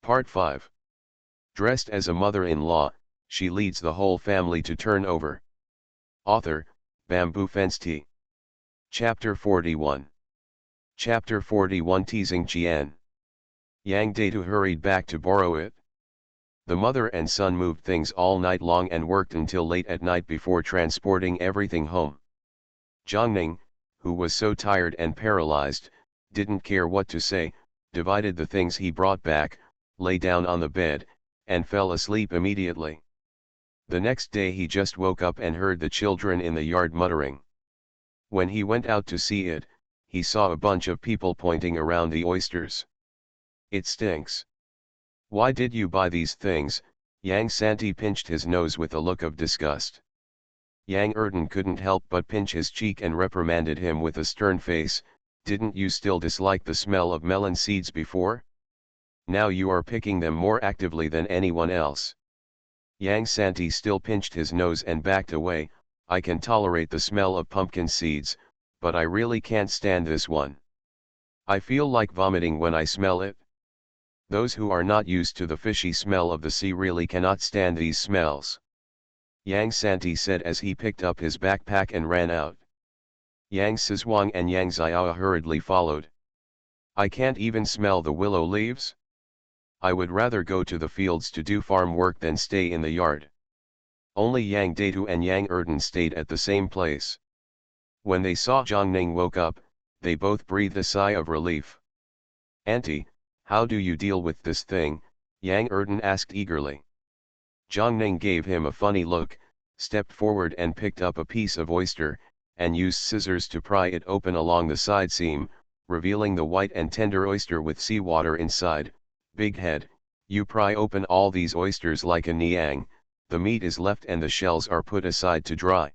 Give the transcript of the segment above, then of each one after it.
Part 5. Dressed as a mother-in-law, she leads the whole family to turn over. Author, Bamboo Fence Tea. Chapter 41. Chapter 41. Teasing Qian. Yang Datu hurried back to borrow it. The mother and son moved things all night long and worked until late at night before transporting everything home. Jiangning, who was so tired and paralyzed, didn't care what to say, divided the things he brought back, lay down on the bed, and fell asleep immediately. The next day he just woke up and heard the children in the yard muttering. When he went out to see it, he saw a bunch of people pointing around the oysters. "It stinks. Why did you buy these things?" Yang Santi pinched his nose with a look of disgust. Yang Erden couldn't help but pinch his cheek and reprimanded him with a stern face. "Didn't you still dislike the smell of melon seeds before? Now you are picking them more actively than anyone else." Yang Santi still pinched his nose and backed away. "I can tolerate the smell of pumpkin seeds, but I really can't stand this one. I feel like vomiting when I smell it. Those who are not used to the fishy smell of the sea really cannot stand these smells," Yang Santi said as he picked up his backpack and ran out. Yang Sizhuang and Yang Xiao hurriedly followed. "I can't even smell the willow leaves. I would rather go to the fields to do farm work than stay in the yard." Only Yang Datu and Yang Erden stayed at the same place. When they saw Jiangning woke up, they both breathed a sigh of relief. "Auntie, how do you deal with this thing?" Yang Erden asked eagerly. Jiangning gave him a funny look, stepped forward and picked up a piece of oyster, and used scissors to pry it open along the side seam, revealing the white and tender oyster with seawater inside. "Big head, you pry open all these oysters like a niang, the meat is left and the shells are put aside to dry.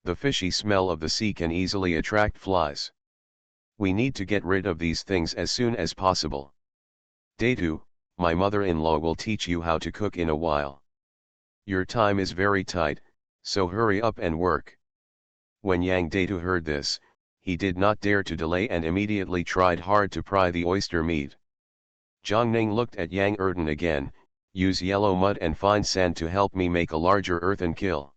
The fishy smell of the sea can easily attract flies. We need to get rid of these things as soon as possible. Datu, my mother-in-law will teach you how to cook in a while. Your time is very tight, so hurry up and work." When Yang Datu heard this, he did not dare to delay and immediately tried hard to pry the oyster meat. Jiangning looked at Yang Erden again. "Use yellow mud and fine sand to help me make a larger earthen kiln.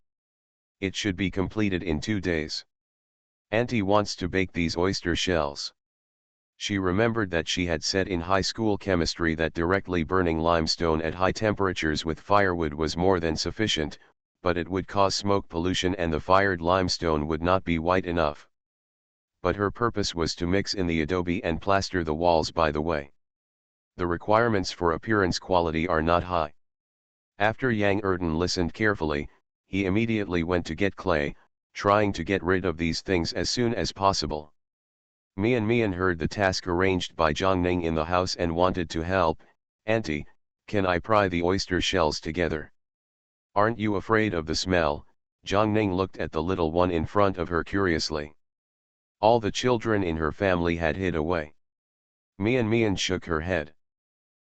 It should be completed in 2 days. Auntie wants to bake these oyster shells." She remembered that she had said in high school chemistry that directly burning limestone at high temperatures with firewood was more than sufficient, but it would cause smoke pollution and the fired limestone would not be white enough. But her purpose was to mix in the adobe and plaster the walls by the way. The requirements for appearance quality are not high. After Yang Erden listened carefully, he immediately went to get clay, trying to get rid of these things as soon as possible. Mian heard the task arranged by Jiangning in the house and wanted to help. "Auntie, can I pry the oyster shells together? Aren't you afraid of the smell?" Jiangning looked at the little one in front of her curiously. All the children in her family had hid away. Mian shook her head.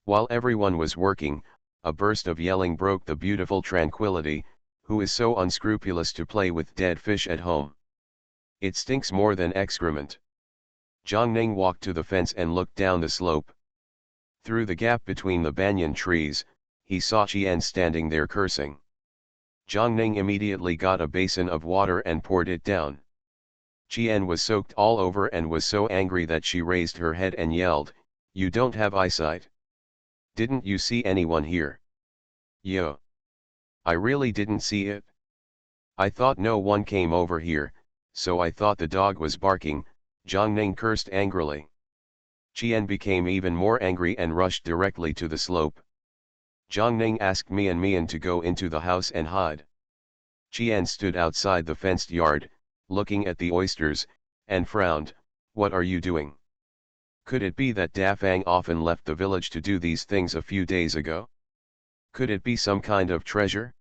While everyone was working, a burst of yelling broke the beautiful tranquility. "Who is so unscrupulous to play with dead fish at home? It stinks more than excrement." Jiangning walked to the fence and looked down the slope. Through the gap between the banyan trees, he saw Qian standing there cursing. Jiangning immediately got a basin of water and poured it down. Qian was soaked all over and was so angry that she raised her head and yelled, "You don't have eyesight? Didn't you see anyone here?" "Yo. I really didn't see it. I thought no one came over here, so I thought the dog was barking," Jiangning cursed angrily. Qian became even more angry and rushed directly to the slope. Jiangning asked Mian to go into the house and hide. Qian stood outside the fenced yard, looking at the oysters, and frowned. "What are you doing? Could it be that Da Fang often left the village to do these things a few days ago? Could it be some kind of treasure?"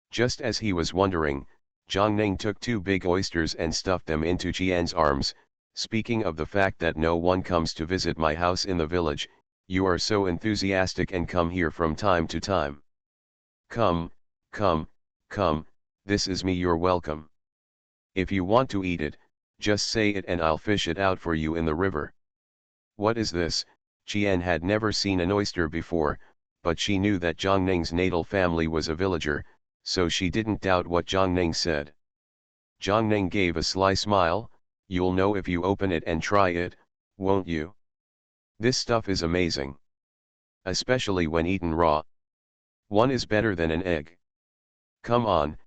Just as he was wondering, Jiangning took 2 big oysters and stuffed them into Qian's arms. "Speaking of the fact that no one comes to visit my house in the village, you are so enthusiastic and come here from time to time. Come, this is me, you're welcome. If you want to eat it, just say it and I'll fish it out for you in the river." "What is this?" Qian had never seen an oyster before, but she knew that Zhang Ning's natal family was a villager, so she didn't doubt what Zhang Ning said. Zhang Ning gave a sly smile. You'll know if you open it and try it, won't you? This stuff is amazing. Especially when eaten raw. One is better than an egg. Come on,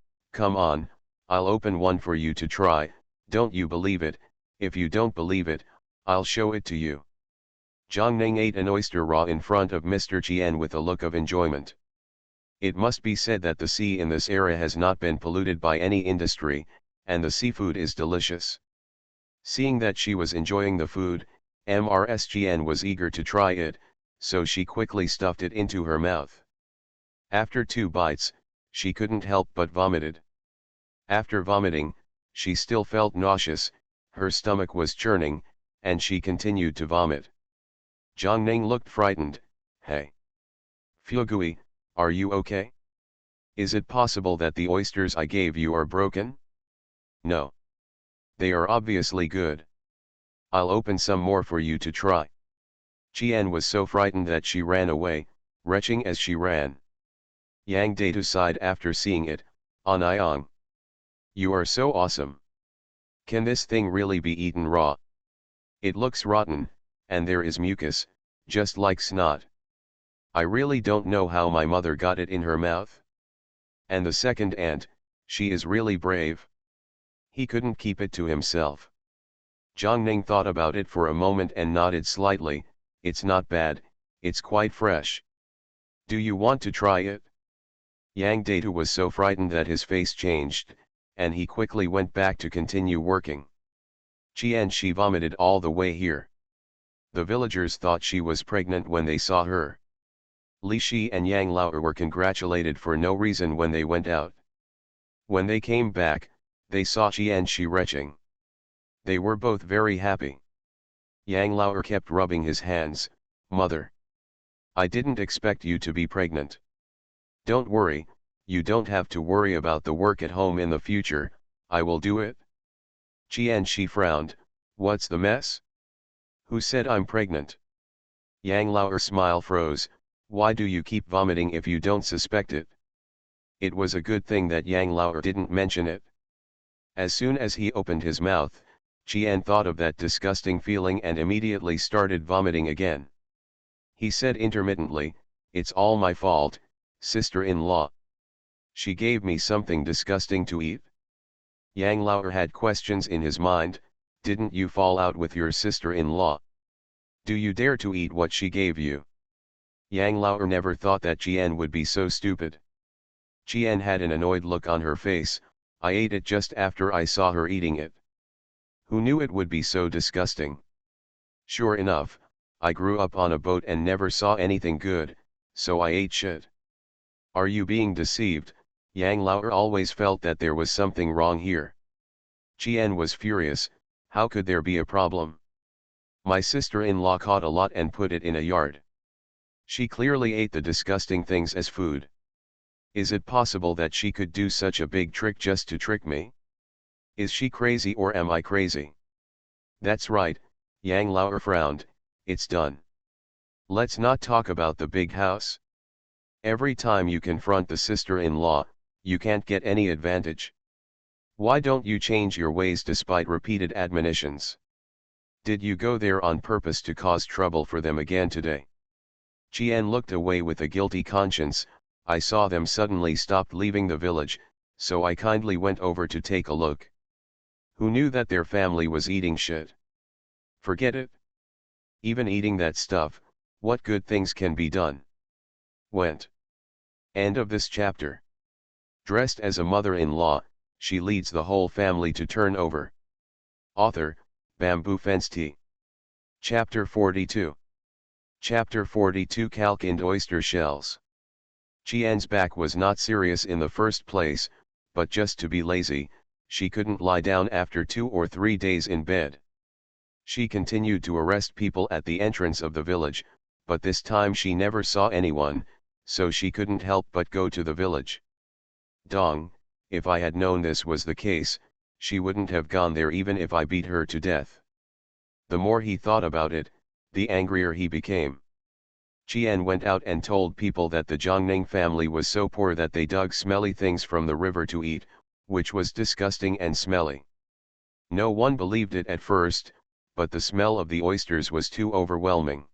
I'll open one for you to try. Don't you believe it? If you don't believe it, I'll show it to you. Zhang Ning ate an oyster raw in front of Mr. Qian with a look of enjoyment. It must be said that the sea in this era has not been polluted by any industry, and the seafood is delicious. Seeing that she was enjoying the food, Ms. Qian was eager to try it, so she quickly stuffed it into her mouth. After 2 bites, she couldn't help but vomited. After vomiting, she still felt nauseous, her stomach was churning, and she continued to vomit. Zhang Ning looked frightened. Hey! Fugui, are you okay? Is it possible that the oysters I gave you are broken? No. They are obviously good. I'll open some more for you to try. Qian was so frightened that she ran away, retching as she ran. Yang Datu sighed after seeing it. Anyang. You are so awesome. Can this thing really be eaten raw? It looks rotten, and there is mucus, just like snot. I really don't know how my mother got it in her mouth. And the second aunt, she is really brave. He couldn't keep it to himself. Zhang Ning thought about it for a moment and nodded slightly. It's not bad, it's quite fresh. Do you want to try it? Yang Datu was so frightened that his face changed, and he quickly went back to continue working. She vomited all the way here. The villagers thought she was pregnant when they saw her. Li Shi and Yang Lao were congratulated for no reason when they went out. When they came back, they saw Shi retching. They were both very happy. Yang Lao kept rubbing his hands. Mother, I didn't expect you to be pregnant. Don't worry, you don't have to worry about the work at home in the future, I will do it. Shi frowned. What's the mess? Who said I'm pregnant? Yang Lao's smile froze. Why do you keep vomiting if you don't suspect it? It was a good thing that Yang Lao didn't mention it. As soon as he opened his mouth, Qian thought of that disgusting feeling and immediately started vomiting again. He said intermittently, it's all my fault, sister-in-law. She gave me something disgusting to eat. Yang Lao had questions in his mind. Didn't you fall out with your sister-in-law? Do you dare to eat what she gave you? Yang Lao never thought that Qian would be so stupid. Qian had an annoyed look on her face. I ate it just after I saw her eating it. Who knew it would be so disgusting? Sure enough, I grew up on a boat and never saw anything good, so I ate shit. Are you being deceived? Yang Lao always felt that there was something wrong here. Qian was furious. How could there be a problem? My sister-in-law caught a lot and put it in a yard. She clearly ate the disgusting things as food. Is it possible that she could do such a big trick just to trick me? Is she crazy or am I crazy? That's right, Yang Lao frowned. It's done. Let's not talk about the big house. Every time you confront the sister-in-law, you can't get any advantage. Why don't you change your ways despite repeated admonitions? Did you go there on purpose to cause trouble for them again today? Qian looked away with a guilty conscience. I saw them suddenly stopped leaving the village, so I kindly went over to take a look. Who knew that their family was eating shit? Forget it. Even eating that stuff, what good things can be done? Went. End of this chapter. Dressed as a mother-in-law, she leads the whole family to turn over. Author, Bamboo Fence Tea. Chapter 42. Chapter 42 Calcined Oyster Shells. Qian's back was not serious in the first place, but just to be lazy, she couldn't lie down after 2 or 3 days in bed. She continued to arrest people at the entrance of the village, but this time she never saw anyone, so she couldn't help but go to the village. Dong, if I had known this was the case, she wouldn't have gone there even if I beat her to death. The more he thought about it, the angrier he became. Qian went out and told people that the Zhongning family was so poor that they dug smelly things from the river to eat, which was disgusting and smelly. No one believed it at first, but the smell of the oysters was too overwhelming.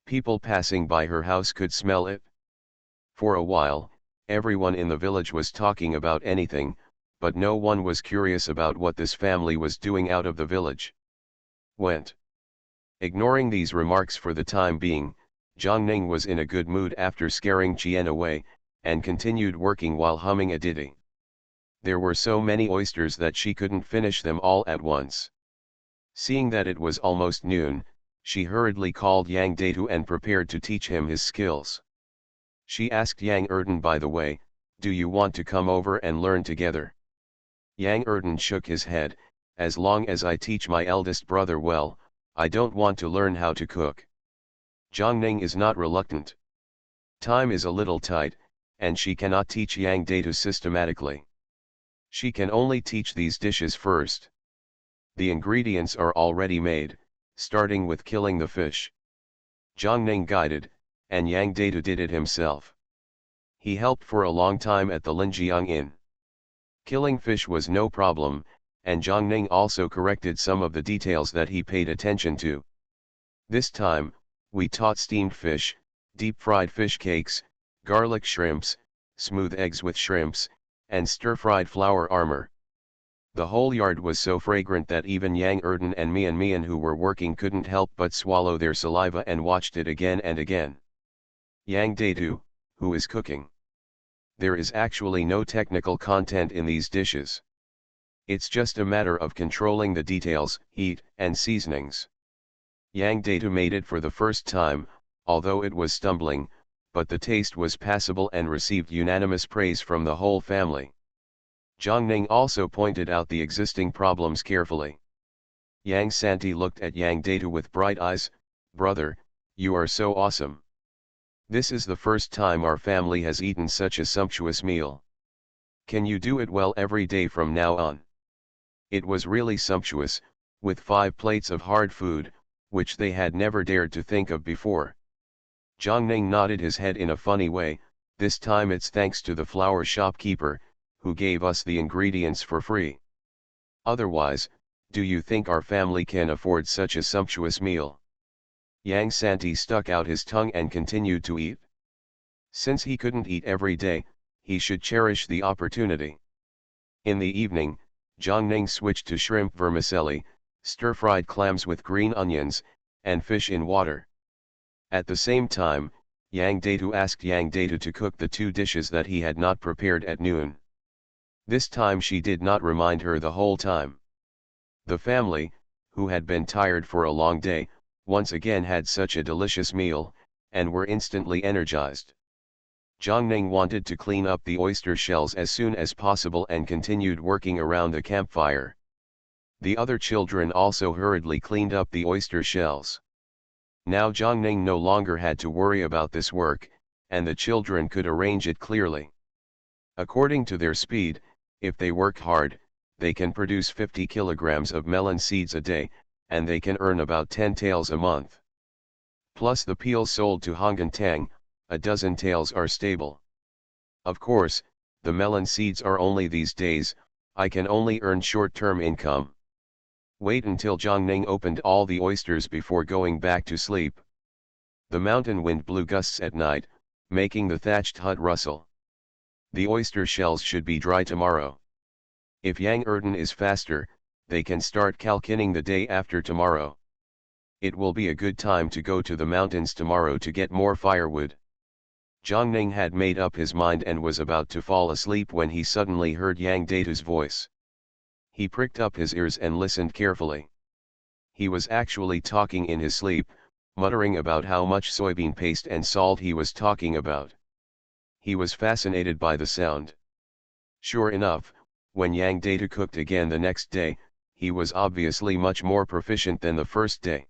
People passing by her house could smell it. For a while, everyone in the village was talking about anything, but no one was curious about what this family was doing out of the village. Went. Ignoring these remarks for the time being, Zhang Ning was in a good mood after scaring Qian away, and continued working while humming a ditty. There were so many oysters that she couldn't finish them all at once. Seeing that it was almost noon, she hurriedly called Yang Datu and prepared to teach him his skills. She asked Yang Erden, by the way, do you want to come over and learn together? Yang Erden shook his head, as long as I teach my eldest brother well, I don't want to learn how to cook. Zhang Ning is not reluctant. Time is a little tight, and she cannot teach Yang Datu systematically. She can only teach these dishes first. The ingredients are already made, starting with killing the fish. Zhang Ning guided, and Yang Datu did it himself. He helped for a long time at the Linjiang Inn. Killing fish was no problem, and Zhang Ning also corrected some of the details that he paid attention to. This time, we taught steamed fish, deep-fried fish cakes, garlic shrimps, smooth eggs with shrimps, and stir-fried flour armor. The whole yard was so fragrant that even Yang Erden and Mian who were working couldn't help but swallow their saliva and watched it again and again. Yang Datu, who is cooking? There is actually no technical content in these dishes. It's just a matter of controlling the details, heat, and seasonings. Yang Datu made it for the first time, although it was stumbling, but the taste was passable and received unanimous praise from the whole family. Zhang Ning also pointed out the existing problems carefully. Yang Santi looked at Yang Datu with bright eyes. Brother, you are so awesome. This is the first time our family has eaten such a sumptuous meal. Can you do it well every day from now on? It was really sumptuous, with 5 plates of hard food, which they had never dared to think of before. Zhang Ning nodded his head in a funny way. This time it's thanks to the flower shopkeeper, who gave us the ingredients for free. Otherwise, do you think our family can afford such a sumptuous meal? Yang Santi stuck out his tongue and continued to eat. Since he couldn't eat every day, he should cherish the opportunity. In the evening, Zhang Ning switched to shrimp vermicelli, stir-fried clams with green onions, and fish in water. At the same time, Yang Datu asked Yang Datu to cook the 2 dishes that he had not prepared at noon. This time she did not remind her the whole time. The family, who had been tired for a long day, once again had such a delicious meal, and were instantly energized. Zhang Ning wanted to clean up the oyster shells as soon as possible and continued working around the campfire. The other children also hurriedly cleaned up the oyster shells. Now Zhang Ning no longer had to worry about this work, and the children could arrange it clearly. According to their speed, if they work hard, they can produce 50 kilograms of melon seeds a day, and they can earn about 10 taels a month. Plus the peels sold to Hongantang, a dozen taels are stable. Of course, the melon seeds are only these days, I can only earn short-term income. Wait until Zhang Ning opened all the oysters before going back to sleep. The mountain wind blew gusts at night, making the thatched hut rustle. The oyster shells should be dry tomorrow. If Yang Erden is faster, they can start calkining the day after tomorrow. It will be a good time to go to the mountains tomorrow to get more firewood. Zhang Ning had made up his mind and was about to fall asleep when he suddenly heard Yang Datu's voice. He pricked up his ears and listened carefully. He was actually talking in his sleep, muttering about how much soybean paste and salt he was talking about. He was fascinated by the sound. Sure enough, when Yang Datu cooked again the next day, he was obviously much more proficient than the first day.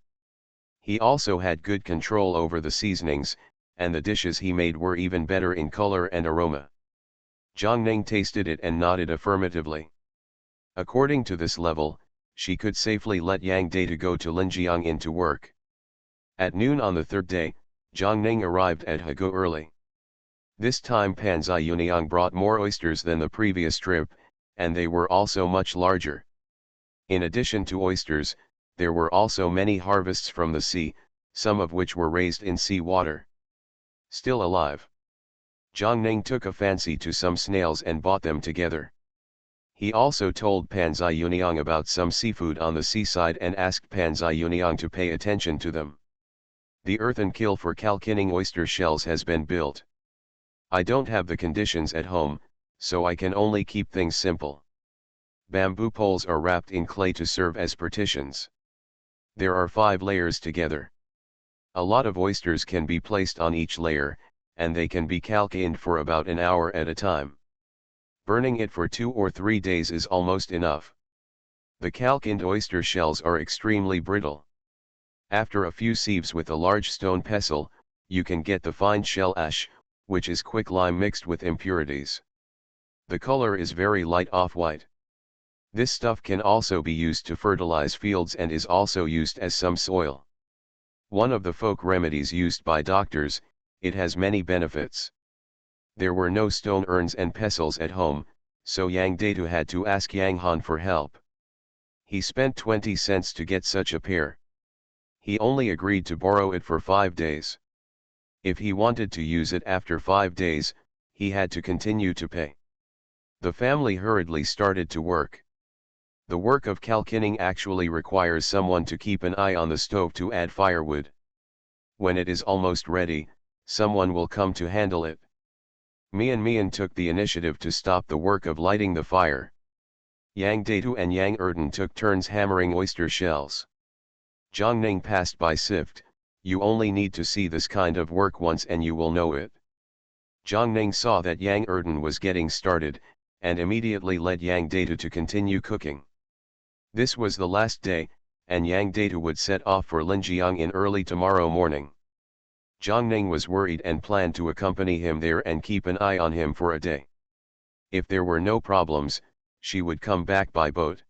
He also had good control over the seasonings, and the dishes he made were even better in color and aroma. Zhang Ning tasted it and nodded affirmatively. According to this level, she could safely let Yang Datu go to Linjiang Inn to work. At noon on the third day, Zhang Ning arrived at Hego early. This time Pan Ziyuniang brought more oysters than the previous trip, and they were also much larger. In addition to oysters, there were also many harvests from the sea, some of which were raised in sea water. Still alive. Zhang Ning took a fancy to some snails and bought them together. He also told Pan Ziyuniang about some seafood on the seaside and asked Pan Ziyuniang to pay attention to them. The earthen kiln for calcining oyster shells has been built. I don't have the conditions at home, so I can only keep things simple. Bamboo poles are wrapped in clay to serve as partitions. There are 5 layers together. A lot of oysters can be placed on each layer, and they can be calcined for about an hour at a time. Burning it for 2 or 3 days is almost enough. The calcined oyster shells are extremely brittle. After a few sieves with a large stone pestle, you can get the fine shell ash, which is quicklime mixed with impurities. The color is very light off-white. This stuff can also be used to fertilize fields and is also used as some soil. One of the folk remedies used by doctors, it has many benefits. There were no stone urns and pestles at home, so Yang Datu had to ask Yang Han for help. He spent 20 cents to get such a pair. He only agreed to borrow it for 5 days. If he wanted to use it after 5 days, he had to continue to pay. The family hurriedly started to work. The work of calcining actually requires someone to keep an eye on the stove to add firewood. When it is almost ready, someone will come to handle it. Mian took the initiative to stop the work of lighting the fire. Yang Datu and Yang Erden took turns hammering oyster shells. Zhang Ning passed by sift. You only need to see this kind of work once and you will know it. Zhang Ning saw that Yang Erden was getting started, and immediately led Yang Datu to continue cooking. This was the last day, and Yang Datu would set off for Linjiang in early tomorrow morning. Zhang Ning was worried and planned to accompany him there and keep an eye on him for a day. If there were no problems, she would come back by boat.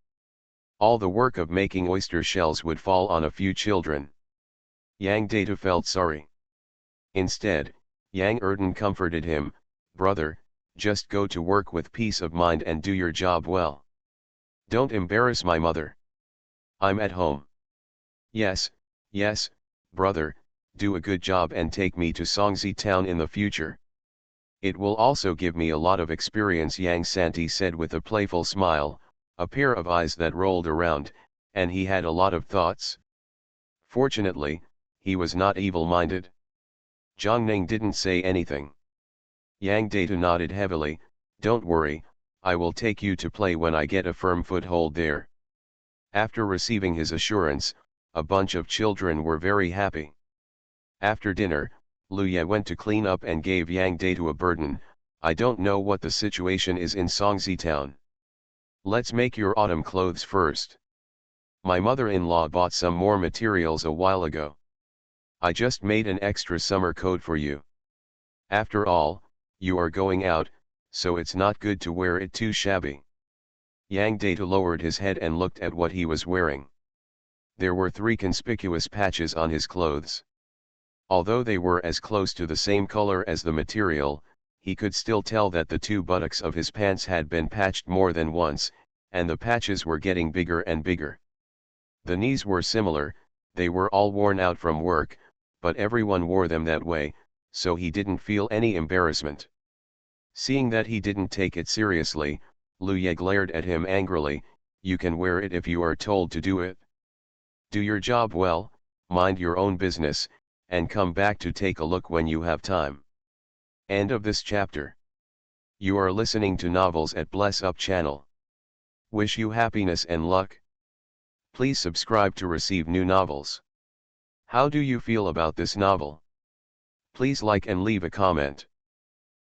All the work of making oyster shells would fall on a few children. Yang Datu felt sorry. Instead, Yang Erden comforted him, "Brother, just go to work with peace of mind and do your job well. Don't embarrass my mother. I'm at home." Yes, brother, do a good job and take me to Songzi town in the future. It will also give me a lot of experience, Yang Santi said with a playful smile, a pair of eyes that rolled around, and he had a lot of thoughts. Fortunately, he was not evil-minded. Zhang Ning didn't say anything. Yang Datu nodded heavily, "Don't worry, I will take you to play when I get a firm foothold there." After receiving his assurance, a bunch of children were very happy. After dinner, Lu Ye went to clean up and gave Yang Datu a burden. "I don't know what the situation is in Songzi town. Let's make your autumn clothes first. My mother-in-law bought some more materials a while ago. I just made an extra summer coat for you. After all, you are going out, so it's not good to wear it too shabby." Yang Datu lowered his head and looked at what he was wearing. There were 3 conspicuous patches on his clothes. Although they were as close to the same color as the material, he could still tell that the 2 buttocks of his pants had been patched more than once, and the patches were getting bigger and bigger. The knees were similar, they were all worn out from work, but everyone wore them that way, so he didn't feel any embarrassment. Seeing that he didn't take it seriously, Lu Ye glared at him angrily, "You can wear it if you are told to do it. Do your job well, mind your own business, and come back to take a look when you have time." End of this chapter. You are listening to Novels at Bless Up channel. Wish you happiness and luck. Please subscribe to receive new novels. How do you feel about this novel? Please like and leave a comment.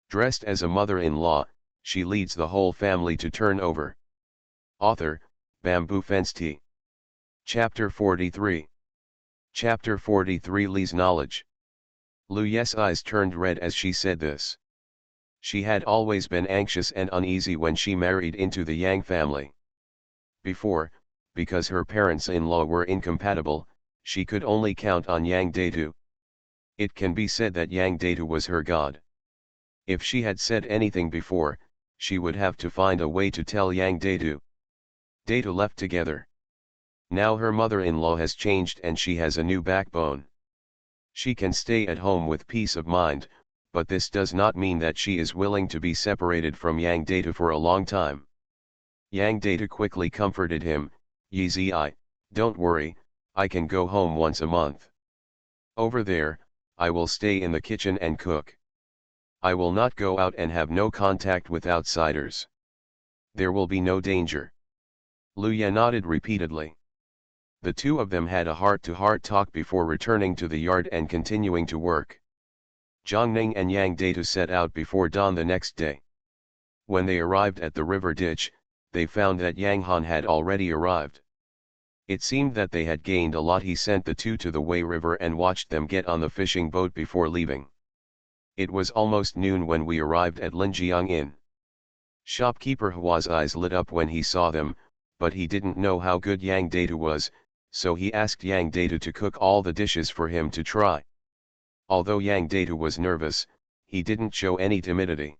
Dressed as a mother-in-law, she leads the whole family to turn over. Author, Bamboo Fence Tea. Chapter 43. Chapter 43 Li's Knowledge. Lu Ye's eyes turned red as she said this. She had always been anxious and uneasy when she married into the Yang family. Before, because her parents-in-law were incompatible, She could only count on Yang Datu. It can be said that Yang Datu was her god. If she had said anything before, she would have to find a way to tell Yang Datu. Datu left together. Now her mother-in-law has changed and she has a new backbone. She can stay at home with peace of mind, but this does not mean that she is willing to be separated from Yang Datu for a long time. Yang Datu quickly comforted him, Yi, don't worry, I can go home once a month. Over there, I will stay in the kitchen and cook. I will not go out and have no contact with outsiders. There will be no danger. Luya nodded repeatedly. The two of them had a heart-to-heart talk before returning to the yard and continuing to work. Zhongning and Yang Datu set out before dawn the next day. When they arrived at the river ditch, they found that Yang Han had already arrived. It seemed that they had gained a lot. He sent the two to the Wei River and watched them get on the fishing boat before leaving. It was almost noon when we arrived at Linjiang Inn. Shopkeeper Hua's eyes lit up when he saw them, but he didn't know how good Yang Datu was, so he asked Yang Datu to cook all the dishes for him to try. Although Yang Datu was nervous, he didn't show any timidity.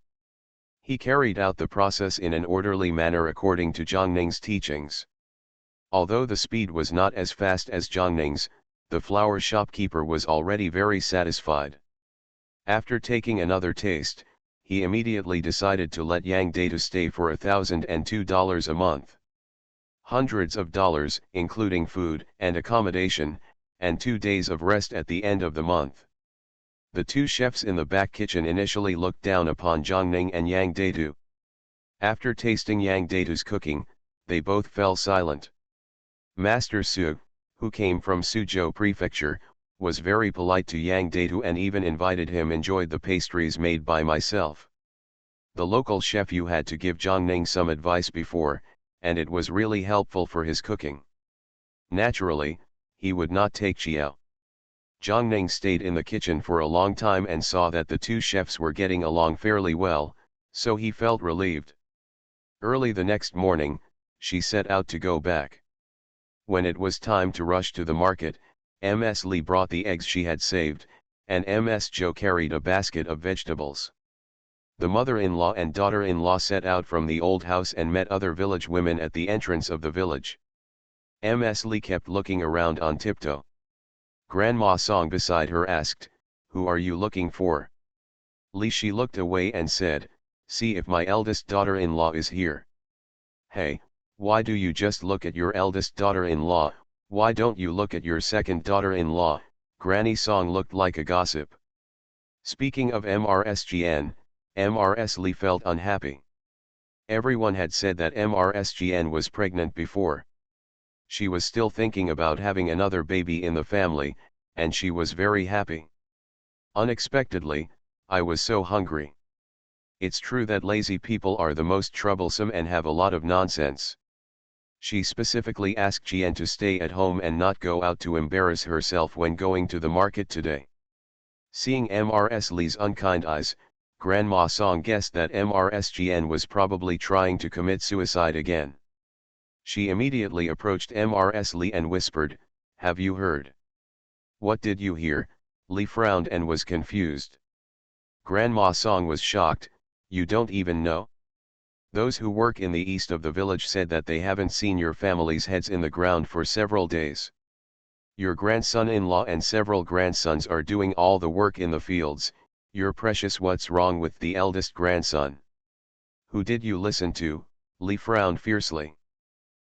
He carried out the process in an orderly manner according to Zhongning's teachings. Although the speed was not as fast as Zhongning's, the flower shopkeeper was already very satisfied. After taking another taste, he immediately decided to let Yang Datu stay for $1,002 a month. Hundreds of dollars, including food and accommodation, and 2 days of rest at the end of the month. The two chefs in the back kitchen initially looked down upon Zhongning and Yang Datu. After tasting Yang Datu's cooking, they both fell silent. Master Su, who came from Suzhou Prefecture, was very polite to Yang Datu and even invited him enjoy the pastries made by myself. The local chef you had to give Zhongning some advice before, and it was really helpful for his cooking. Naturally, he would not take Chiao. Zhongning stayed in the kitchen for a long time and saw that the two chefs were getting along fairly well, so he felt relieved. Early the next morning, she set out to go back. When it was time to rush to the market, Ms. Li brought the eggs she had saved, and Ms. Zhou carried a basket of vegetables. The mother-in-law and daughter-in-law set out from the old house and met other village women at the entrance of the village. Ms. Li kept looking around on tiptoe. Grandma Song beside her asked, "Who are you looking for?" Li Shi looked away and said, "See if my eldest daughter-in-law is here." "Hey, why do you just look at your eldest daughter-in-law, why don't you look at your second daughter-in-law?" Granny Song looked like a gossip. Speaking of MRSGN, Mrs. Li felt unhappy. Everyone had said that MRSGN was pregnant before. She was still thinking about having another baby in the family, and she was very happy. Unexpectedly, I was so hungry. It's true that lazy people are the most troublesome and have a lot of nonsense. She specifically asked Jian to stay at home and not go out to embarrass herself when going to the market today. Seeing Mrs. Li's unkind eyes, Grandma Song guessed that MRSGN was probably trying to commit suicide again. She immediately approached Mrs. Li and whispered, "Have you heard?" "What did you hear?" Li frowned and was confused. Grandma Song was shocked, "You don't even know?" "Those who work in the east of the village said that they haven't seen your family's heads in the ground for several days. Your grandson-in-law and several grandsons are doing all the work in the fields. You're precious. What's wrong with the eldest grandson?" "Who did you listen to?" Li frowned fiercely.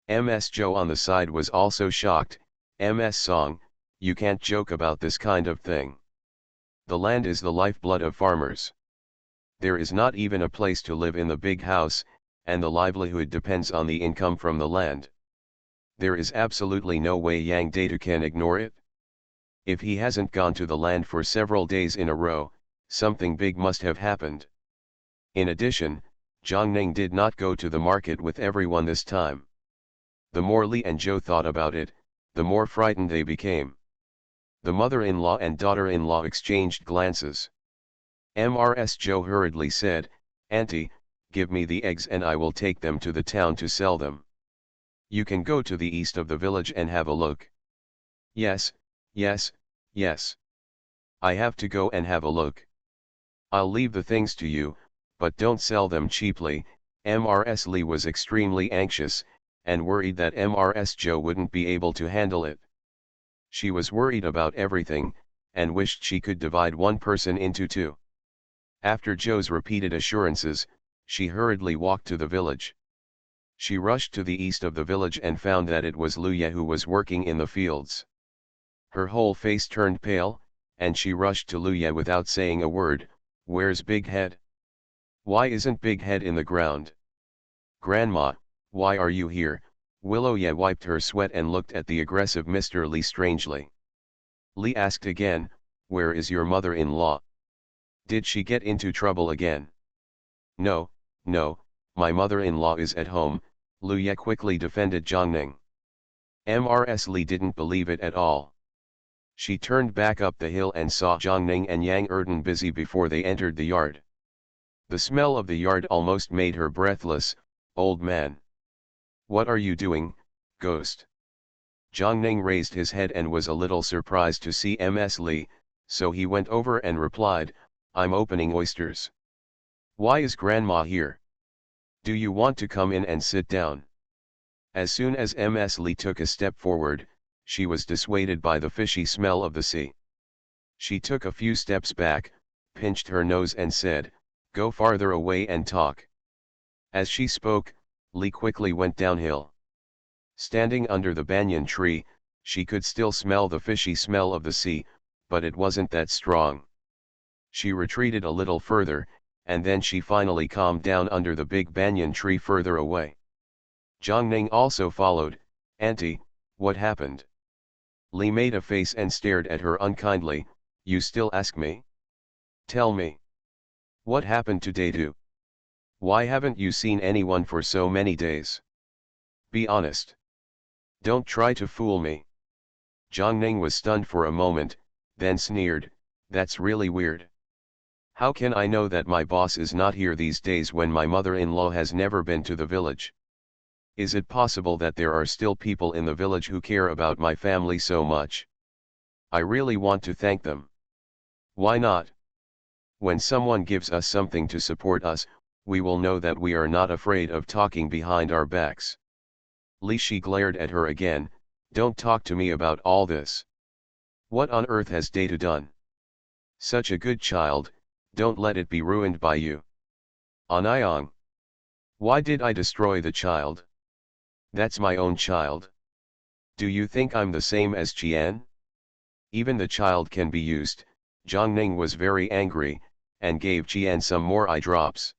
Ms. Zhou on the side was also shocked. "Ms. Song, you can't joke about this kind of thing. The land is the lifeblood of farmers. There is not even a place to live in the big house, and the livelihood depends on the income from the land. There is absolutely no way Yang Datu can ignore it. If he hasn't gone to the land for several days in a row, something big must have happened." In addition, Zhongning did not go to the market with everyone this time. The more Li and Zhou thought about it, the more frightened they became. The mother-in-law and daughter-in-law exchanged glances. Mrs. Zhou hurriedly said, "Auntie, give me the eggs and I will take them to the town to sell them. You can go to the east of the village and have a look." "Yes, Yes, yes. I have to go and have a look. I'll leave the things to you, but don't sell them cheaply. Mrs. Lee was extremely anxious, and worried that Mrs. Joe wouldn't be able to handle it. She was worried about everything, and wished she could divide one person into two. After Joe's repeated assurances, she hurriedly walked to the village. She rushed to the east of the village and found that it was Luya who was working in the fields. Her whole face turned pale, and she rushed to Luya without saying a word. Where's Big Head? Why isn't Big Head in the ground? Grandma, why are you here? Willowya wiped her sweat and looked at the aggressive Mr. Lee strangely. Lee asked again, where is your mother-in-law? Did she get into trouble again? No, no, my mother-in-law is at home, Luya quickly defended Zhongning. Mrs. Lee didn't believe it at all. She turned back up the hill and saw Zhongning and Yang Erden busy before they entered the yard. The smell of the yard almost made her breathless. Old man. What are you doing, ghost? Zhongning raised his head and was a little surprised to see Ms. Lee, so he went over and replied, I'm opening oysters. Why is Grandma here? Do you want to come in and sit down? As soon as Ms. Lee took a step forward, she was dissuaded by the fishy smell of the sea. She took a few steps back, pinched her nose and said, go farther away and talk. As she spoke, Lee quickly went downhill. Standing under the banyan tree, she could still smell the fishy smell of the sea, but it wasn't that strong. She retreated a little further, and then she finally calmed down under the big banyan tree further away. Zhongning also followed. Auntie, what happened? Lee made a face and stared at her unkindly. You still ask me? Tell me. What happened to Datu? Why haven't you seen anyone for so many days? Be honest. Don't try to fool me. Zhongning was stunned for a moment, then sneered, that's really weird. How can I know that my boss is not here these days when my mother-in-law has never been to the village? Is it possible that there are still people in the village who care about my family so much? I really want to thank them. Why not? When someone gives us something to support us, we will know that we are not afraid of talking behind our backs. Li Shi glared at her again, don't talk to me about all this. What on earth has Data done? Such a good child, don't let it be ruined by you. Anayang. Why did I destroy the child? That's my own child. Do you think I'm the same as Qian? Even the child can be used. Zhongning was very angry, and gave Qian some more eye drops.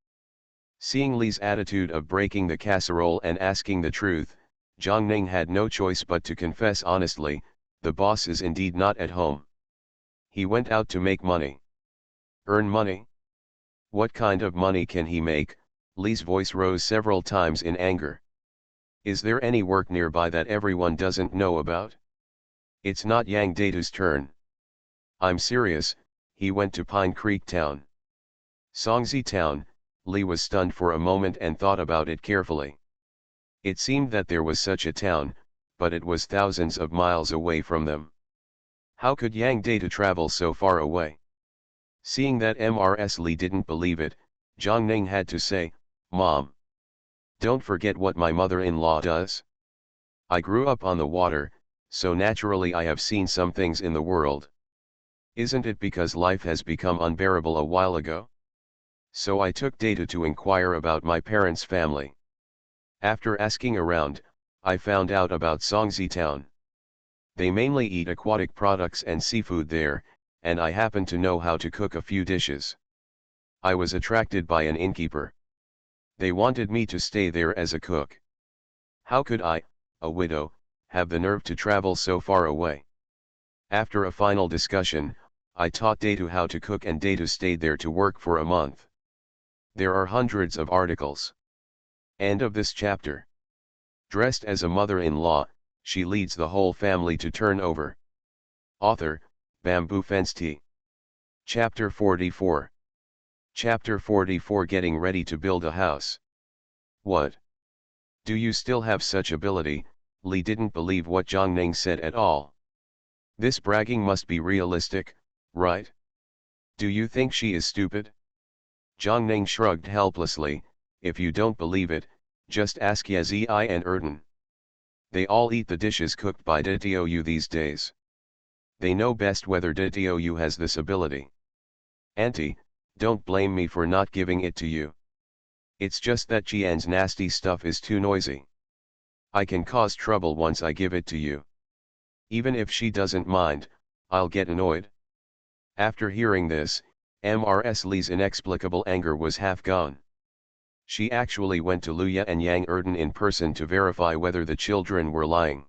Seeing Li's attitude of breaking the casserole and asking the truth, Zhongning had no choice but to confess honestly, the boss is indeed not at home. He went out to make money. Earn money? What kind of money can he make? Li's voice rose several times in anger. Is there any work nearby that everyone doesn't know about? It's not Yang Data's turn. I'm serious, he went to Pine Creek Town. Songzi Town. Li was stunned for a moment and thought about it carefully. It seemed that there was such a town, but it was thousands of miles away from them. How could Yang Data travel so far away? Seeing that Mrs. Li didn't believe it, Zhongning had to say, Mom. Don't forget what my mother-in-law does. I grew up on the water, so naturally I have seen some things in the world. Isn't it because life has become unbearable a while ago? So I took Data to inquire about my parents' family. After asking around, I found out about Songzi Town. They mainly eat aquatic products and seafood there, and I happen to know how to cook a few dishes. I was attracted by an innkeeper. They wanted me to stay there as a cook. How could I, a widow, have the nerve to travel so far away? After a final discussion, I taught Datu how to cook and Datu stayed there to work for a month. There are hundreds of articles. End of this chapter. Dressed as a mother-in-law, she leads the whole family to turn over. Author, Bamboo Fence Tea. Chapter 44. Chapter 44 Getting Ready to Build a House. What? Do you still have such ability? Li didn't believe what Zhongning said at all. This bragging must be realistic, right? Do you think she is stupid? Zhang Ning shrugged helplessly. If you don't believe it, just ask Yazi and Erden. They all eat the dishes cooked by Ditou these days. They know best whether Ditou has this ability. Auntie, don't blame me for not giving it to you. It's just that Jian's nasty stuff is too noisy. I can cause trouble once I give it to you. Even if she doesn't mind, I'll get annoyed. After hearing this, Mrs. Li's inexplicable anger was half gone. She actually went to Luya and Yang Erden in person to verify whether the children were lying.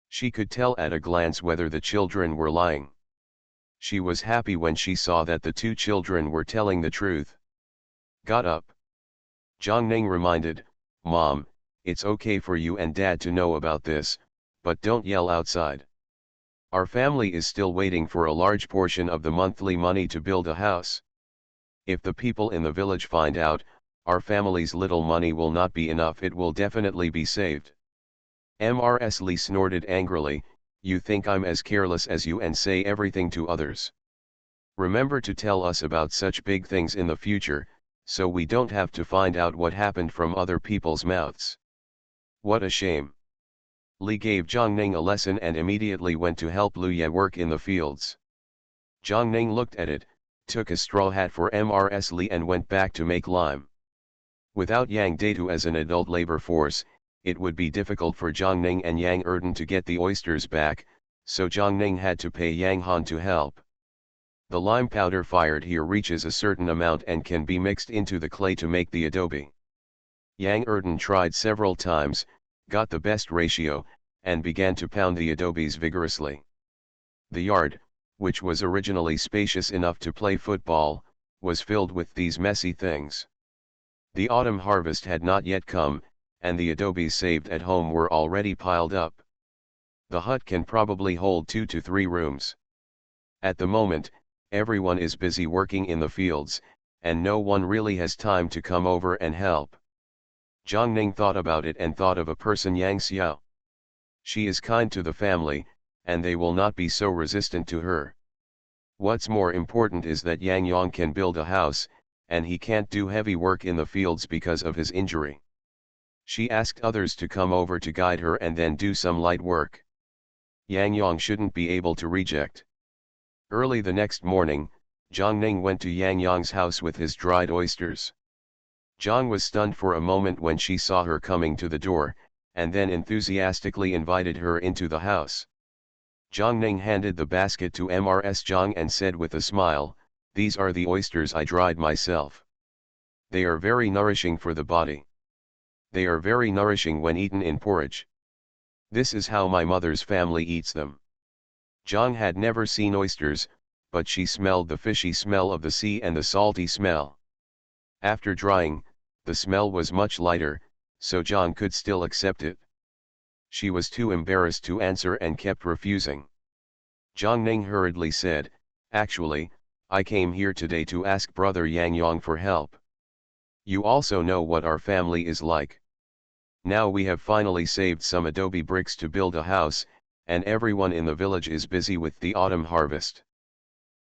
She could tell at a glance whether the children were lying. She was happy when she saw that the two children were telling the truth. Got up. Zhang Ning reminded, Mom, it's okay for you and Dad to know about this, but don't yell outside. Our family is still waiting for a large portion of the monthly money to build a house. If the people in the village find out, our family's little money will not be enough. It will definitely be saved. Mrs. Li snorted angrily, you think I'm as careless as you and say everything to others. Remember to tell us about such big things in the future, so we don't have to find out what happened from other people's mouths. What a shame. Li gave Zhang Ning a lesson and immediately went to help Luya work in the fields. Zhang Ning looked at it, took a straw hat for Mrs. Li and went back to make lime. Without Yang Datu as an adult labor force, it would be difficult for Zhang Ning and Yang Erden to get the oysters back, so Zhang Ning had to pay Yang Han to help. The lime powder fired here reaches a certain amount and can be mixed into the clay to make the adobe. Yang Erden tried several times, got the best ratio, and began to pound the adobes vigorously. The yard, which was originally spacious enough to play football, was filled with these messy things. The autumn harvest had not yet come, and the adobes saved at home were already piled up. The hut can probably hold 2 to 3 rooms. At the moment, everyone is busy working in the fields, and no one really has time to come over and help. Zhang Ning thought about it and thought of a person, Yang Xiao. She is kind to the family, and they will not be so resistant to her. What's more important is that Yang Yang can build a house, and he can't do heavy work in the fields because of his injury. She asked others to come over to guide her and then do some light work. Yang Yang shouldn't be able to reject. Early the next morning, Zhang Ning went to Yang Yang's house with his dried oysters. Zhang was stunned for a moment when she saw her coming to the door, and then enthusiastically invited her into the house. Zhang Ning handed the basket to Mrs. Zhang and said with a smile, these are the oysters I dried myself. They are very nourishing for the body. They are very nourishing when eaten in porridge. This is how my mother's family eats them. Zhang had never seen oysters, but she smelled the fishy smell of the sea and the salty smell. After drying, the smell was much lighter, so Zhang could still accept it. She was too embarrassed to answer and kept refusing. Zhang Ning hurriedly said, actually, I came here today to ask brother Yang Yang for help. You also know what our family is like. Now we have finally saved some adobe bricks to build a house, and everyone in the village is busy with the autumn harvest.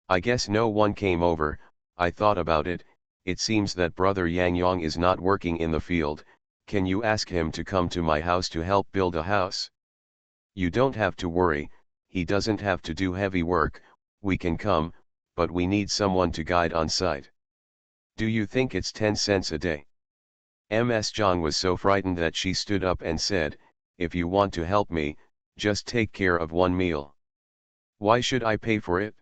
I guess no one came over. I thought about it, it seems that brother Yang Yang is not working in the field. Can you ask him to come to my house to help build a house? You don't have to worry, he doesn't have to do heavy work, we can come, but we need someone to guide on site. Do you think it's 10 cents a day? Ms. Zhang was so frightened that she stood up and said, if you want to help me, just take care of one meal. Why should I pay for it?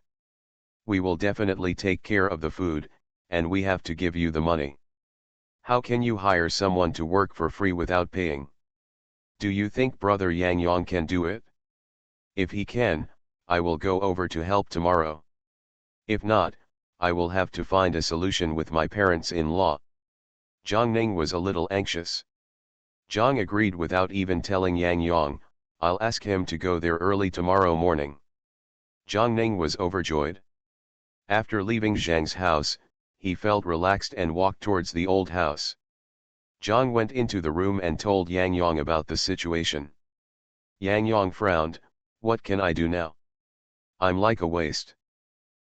We will definitely take care of the food, and we have to give you the money. How can you hire someone to work for free without paying? Do you think brother Yang Yang can do it? If he can, I will go over to help tomorrow. If not, I will have to find a solution with my parents-in-law. Zhang Ning was a little anxious. Zhang agreed without even telling Yang Yang, I'll ask him to go there early tomorrow morning. Zhang Ning was overjoyed. After leaving Zhang's house, he felt relaxed and walked towards the old house. Zhang went into the room and told Yang Yang about the situation. Yang Yang frowned, what can I do now? I'm like a waste.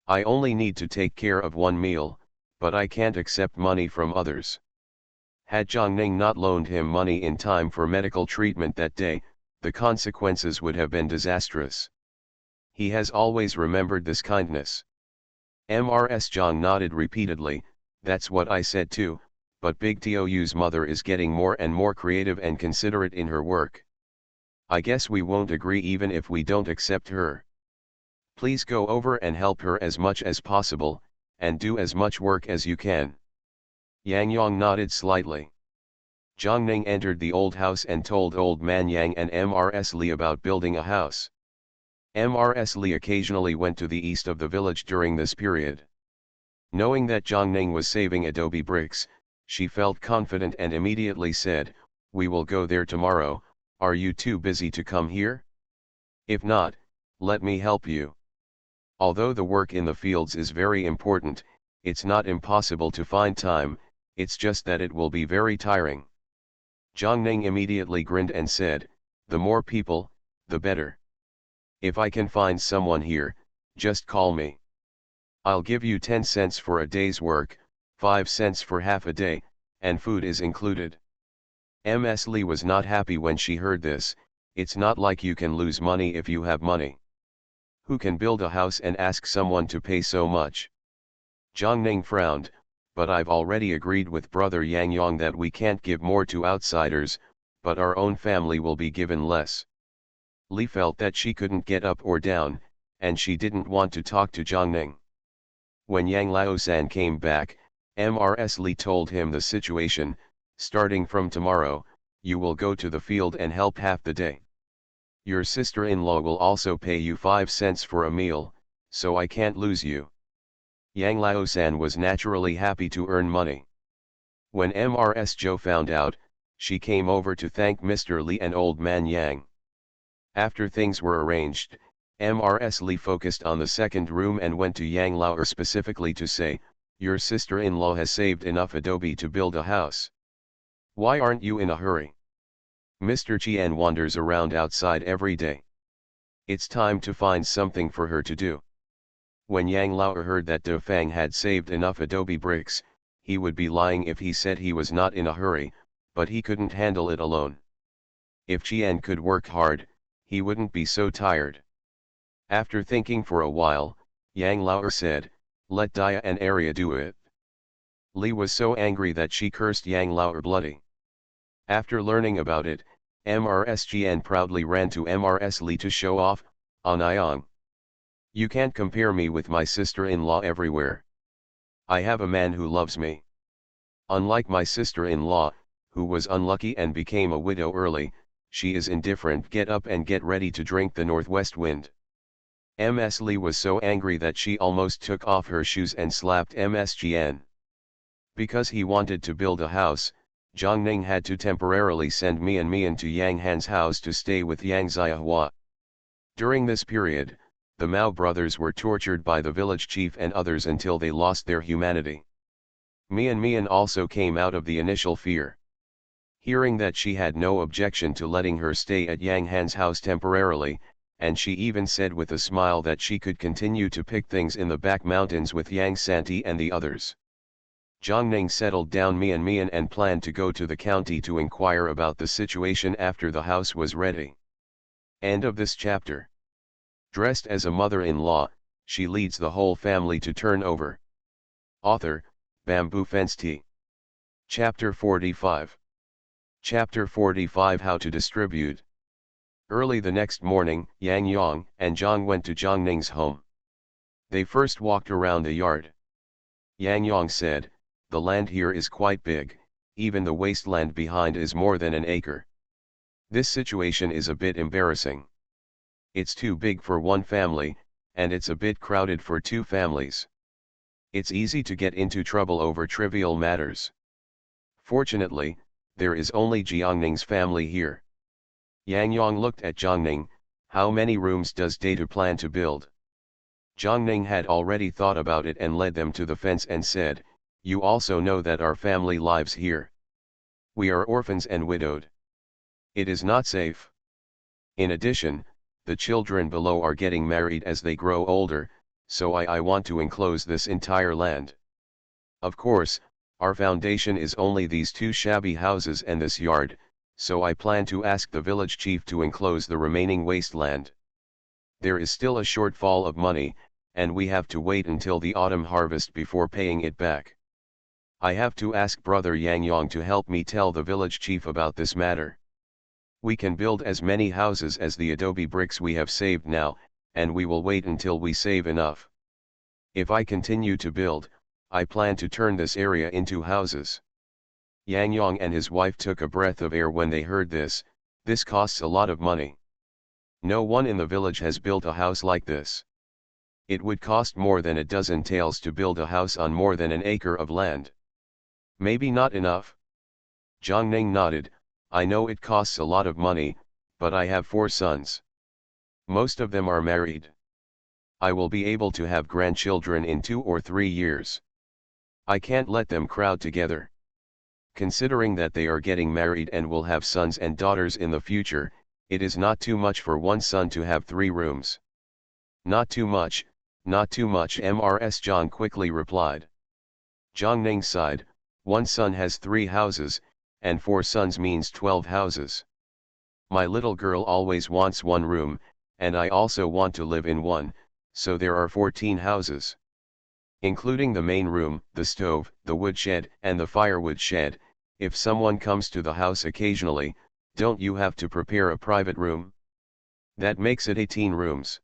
I only need to take care of one meal, but I can't accept money from others. Had Zhang Ning not loaned him money in time for medical treatment that day, the consequences would have been disastrous. He has always remembered this kindness. Mrs. Zhang nodded repeatedly, that's what I said too, but Big Tou's mother is getting more and more creative and considerate in her work. I guess we won't agree even if we don't accept her. Please go over and help her as much as possible, and do as much work as you can. Yang Yang nodded slightly. Zhang Ning entered the old house and told Old Man Yang and Mrs. Li about building a house. Mrs. Li occasionally went to the east of the village during this period. Knowing that Zhang Ning was saving adobe bricks, she felt confident and immediately said, "We will go there tomorrow, are you too busy to come here? If not, let me help you." Although the work in the fields is very important, it's not impossible to find time, it's just that it will be very tiring. Zhang Ning immediately grinned and said, "The more people, the better. If I can find someone here, just call me. I'll give you 10 cents for a day's work, 5 cents for half a day, and food is included." Ms. Li was not happy when she heard this. It's not like you can lose money if you have money. Who can build a house and ask someone to pay so much? Zhang Ning frowned, "But I've already agreed with brother Yang Yang that we can't give more to outsiders, but our own family will be given less." Li felt that she couldn't get up or down, and she didn't want to talk to Zhang Ning. When Yang Laosan came back, Ms. Li told him the situation. "Starting from tomorrow, you will go to the field and help half the day. Your sister-in-law will also pay you 5 cents for a meal, so I can't lose you." Yang Laosan was naturally happy to earn money. When Ms. Zhou found out, she came over to thank Mr. Li and Old Man Yang. After things were arranged, Ms. Li focused on the second room and went to Yang Lao specifically to say, "Your sister-in-law has saved enough adobe to build a house. Why aren't you in a hurry? Mr. Qian wanders around outside every day. It's time to find something for her to do." When Yang Lao heard that De Fang had saved enough adobe bricks, he would be lying if he said he was not in a hurry, but he couldn't handle it alone. If Qian could work hard, he wouldn't be so tired. After thinking for a while, Yang Lao said, "Let Dia and Arya do it." Li was so angry that she cursed Yang Lao bloody. After learning about it, Ms. Qian proudly ran to Ms. Li to show off, "Anyang. You can't compare me with my sister-in-law everywhere. I have a man who loves me. Unlike my sister-in-law, who was unlucky and became a widow early, she is indifferent. Get up and get ready to drink the northwest wind." Ms. Li was so angry that she almost took off her shoes and slapped Ms. Qian. Because he wanted to build a house, Zhang Ning had to temporarily send Mian to Yang Han's house to stay with Yang Xiahua. During this period, the Mao brothers were tortured by the village chief and others until they lost their humanity. Mian also came out of the initial fear. Hearing that she had no objection to letting her stay at Yang Han's house temporarily, and she even said with a smile that she could continue to pick things in the back mountains with Yang Santi and the others. Zhang Ning settled down Mian and planned to go to the county to inquire about the situation after the house was ready. End of this chapter. Dressed as a mother-in-law, she leads the whole family to turn over. Author, Bamboo Fence Tea. Chapter 45. Chapter 45 How to Distribute. Early the next morning, Yang Yang and Zhang went to Zhang Ning's home. They first walked around the yard. Yang Yang said, "The land here is quite big, even the wasteland behind is more than an acre. This situation is a bit embarrassing. It's too big for one family, and it's a bit crowded for two families. It's easy to get into trouble over trivial matters. Fortunately, there is only Jiangning's family here." Yang Yang looked at Jiangning. "How many rooms does Data plan to build?" Jiangning had already thought about it and led them to the fence and said, "You also know that our family lives here. We are orphans and widowed. It is not safe. In addition, the children below are getting married as they grow older, so I want to enclose this entire land. Of course, our foundation is only these two shabby houses and this yard, so I plan to ask the village chief to enclose the remaining wasteland. There is still a shortfall of money, and we have to wait until the autumn harvest before paying it back. I have to ask Brother Yang Yang to help me tell the village chief about this matter. We can build as many houses as the adobe bricks we have saved now, and we will wait until we save enough. If I continue to build, I plan to turn this area into houses. Yang Yang and his wife took a breath of air when they heard this. This costs a lot of money. No one in the village has built a house like this. It would cost more than a dozen taels to build a house on more than an acre of land. Maybe not enough? Zhang Ning nodded. I know it costs a lot of money, but I have 4 sons. Most of them are married. I will be able to have grandchildren in 2 or 3 years. I can't let them crowd together. Considering that they are getting married and will have sons and daughters in the future, it is not too much for one son to have 3 rooms. Not too much, not too much, Mrs. Zhang quickly replied. Zhang Ning sighed. 1 son has 3 houses, and 4 sons means 12 houses. My little girl always wants 1 room, and I also want to live in one, so there are 14 houses. Including the main room, the stove, the woodshed, and the firewood shed. If someone comes to the house occasionally, don't you have to prepare a private room? That makes it 18 rooms.